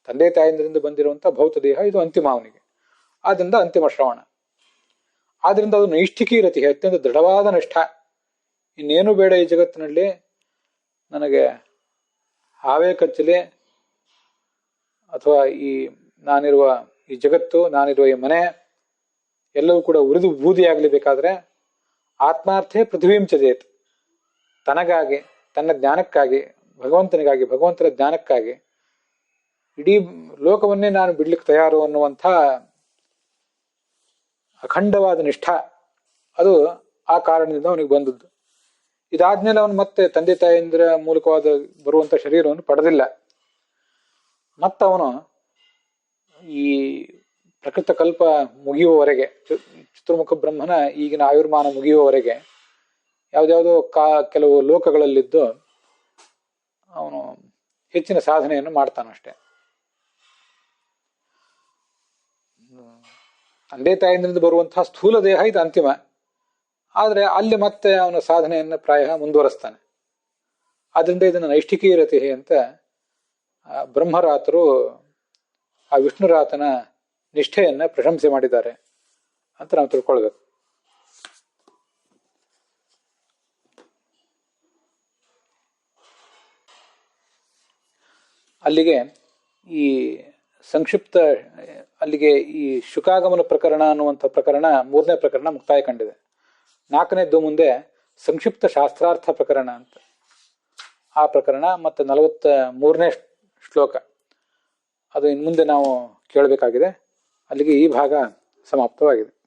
ತಂದೆ ತಾಯಿಂದರಿಂದ ಬಂದಿರುವಂಥ ಭೌತ ದೇಹ ಇದು ಅಂತಿಮ ಅವನಿಗೆ, ಆದ್ರಿಂದ ಅಂತಿಮ ಶ್ರವಣ. ಆದ್ರಿಂದ ಅದು ನೈಷ್ಠಿಕೀ ರತಿ, ಅತ್ಯಂತ ದೃಢವಾದ ನಿಷ್ಠ. ಇನ್ನೇನು ಬೇಡ ಈ ಜಗತ್ತಿನಲ್ಲಿ, ನನಗೆ ಹಾವೇ ಕಚ್ಚಲಿ ಅಥವಾ ನಾನಿರುವ ಈ ಜಗತ್ತು, ನಾನಿರುವ ಈ ಮನೆ ಎಲ್ಲವೂ ಕೂಡ ಉರಿದು ಬೂದಿಯಾಗಲಿ. ಬೇಕಾದ್ರೆ ಆತ್ಮಾರ್ಥೇ ಪೃಥ್ವೀಂ ಚದೇತ್, ತನಗಾಗಿ, ತನ್ನ ಜ್ಞಾನಕ್ಕಾಗಿ, ಭಗವಂತನಿಗಾಗಿ, ಭಗವಂತನ ಜ್ಞಾನಕ್ಕಾಗಿ ಇಡೀ ಲೋಕವನ್ನೇ ನಾನು ಬಿಡ್ಲಿಕ್ಕೆ ತಯಾರು ಅನ್ನುವಂಥ ಅಖಂಡವಾದ ನಿಷ್ಠ, ಅದು ಆ ಕಾರಣದಿಂದ ಅವನಿಗೆ ಬಂದದ್ದು. ಇದಾದ್ಮೇಲೆ ಅವನು ಮತ್ತೆ ತಂದೆ ತಾಯಿಯಿಂದ ಮೂಲಕವಾದ ಬರುವಂಥ ಶರೀರವನ್ನು ಪಡೆದಿಲ್ಲ. ಮತ್ತವನು ಈ ಪ್ರಕೃತ ಕಲ್ಪ ಮುಗಿಯುವವರೆಗೆ, ಚತುರ್ಮುಖ ಬ್ರಹ್ಮನ ಈಗಿನ ಆಯುರ್ಮಾನ ಮುಗಿಯುವವರೆಗೆ ಯಾವುದ್ಯಾವುದೋ ಕೆಲವು ಲೋಕಗಳಲ್ಲಿದ್ದು ಅವನು ಹೆಚ್ಚಿನ ಸಾಧನೆಯನ್ನು ಮಾಡ್ತಾನಷ್ಟೆ. ತಂದೆ ತಾಯಿಂದ್ರಿಂದ ಬರುವಂತಹ ಸ್ಥೂಲ ದೇಹ ಇದು ಅಂತಿಮ. ಆದ್ರೆ ಅಲ್ಲಿ ಮತ್ತೆ ಅವನ ಸಾಧನೆಯನ್ನು ಪ್ರಾಯ ಮುಂದುವರೆಸ್ತಾನೆ. ಆದ್ರಿಂದ ಇದನ್ನು ನೈಷ್ಠಿಕೀ ರತಿ ಅಂತ ಬ್ರಹ್ಮರಾತರು ಆ ವಿಷ್ಣುರಾತನ ನಿಷ್ಠೆಯನ್ನ ಪ್ರಶಂಸೆ ಮಾಡಿದ್ದಾರೆ ಅಂತ ನಾವು ತಿಳ್ಕೊಳ್ಬೇಕು. ಅಲ್ಲಿಗೆ ಈ ಸಂಕ್ಷಿಪ್ತ, ಅಲ್ಲಿಗೆ ಈ ಶುಕಾಗಮನ ಪ್ರಕರಣ ಅನ್ನುವಂಥ ಪ್ರಕರಣ, 3ನೇ ಪ್ರಕರಣ ಮುಕ್ತಾಯ ಕಂಡಿದೆ. 4ನೇದ್ದು ಮುಂದೆ ಸಂಕ್ಷಿಪ್ತ ಶಾಸ್ತ್ರಾರ್ಥ ಪ್ರಕರಣ ಅಂತ ಆ ಪ್ರಕರಣ, ಮತ್ತೆ 43ನೇ ಶ್ಲೋಕ ಅದು ಇನ್ನು ಮುಂದೆ ನಾವು ಕೇಳಬೇಕಾಗಿದೆ. ಅಲ್ಲಿಗೆ ಈ ಭಾಗ ಸಮಾಪ್ತವಾಗಿದೆ.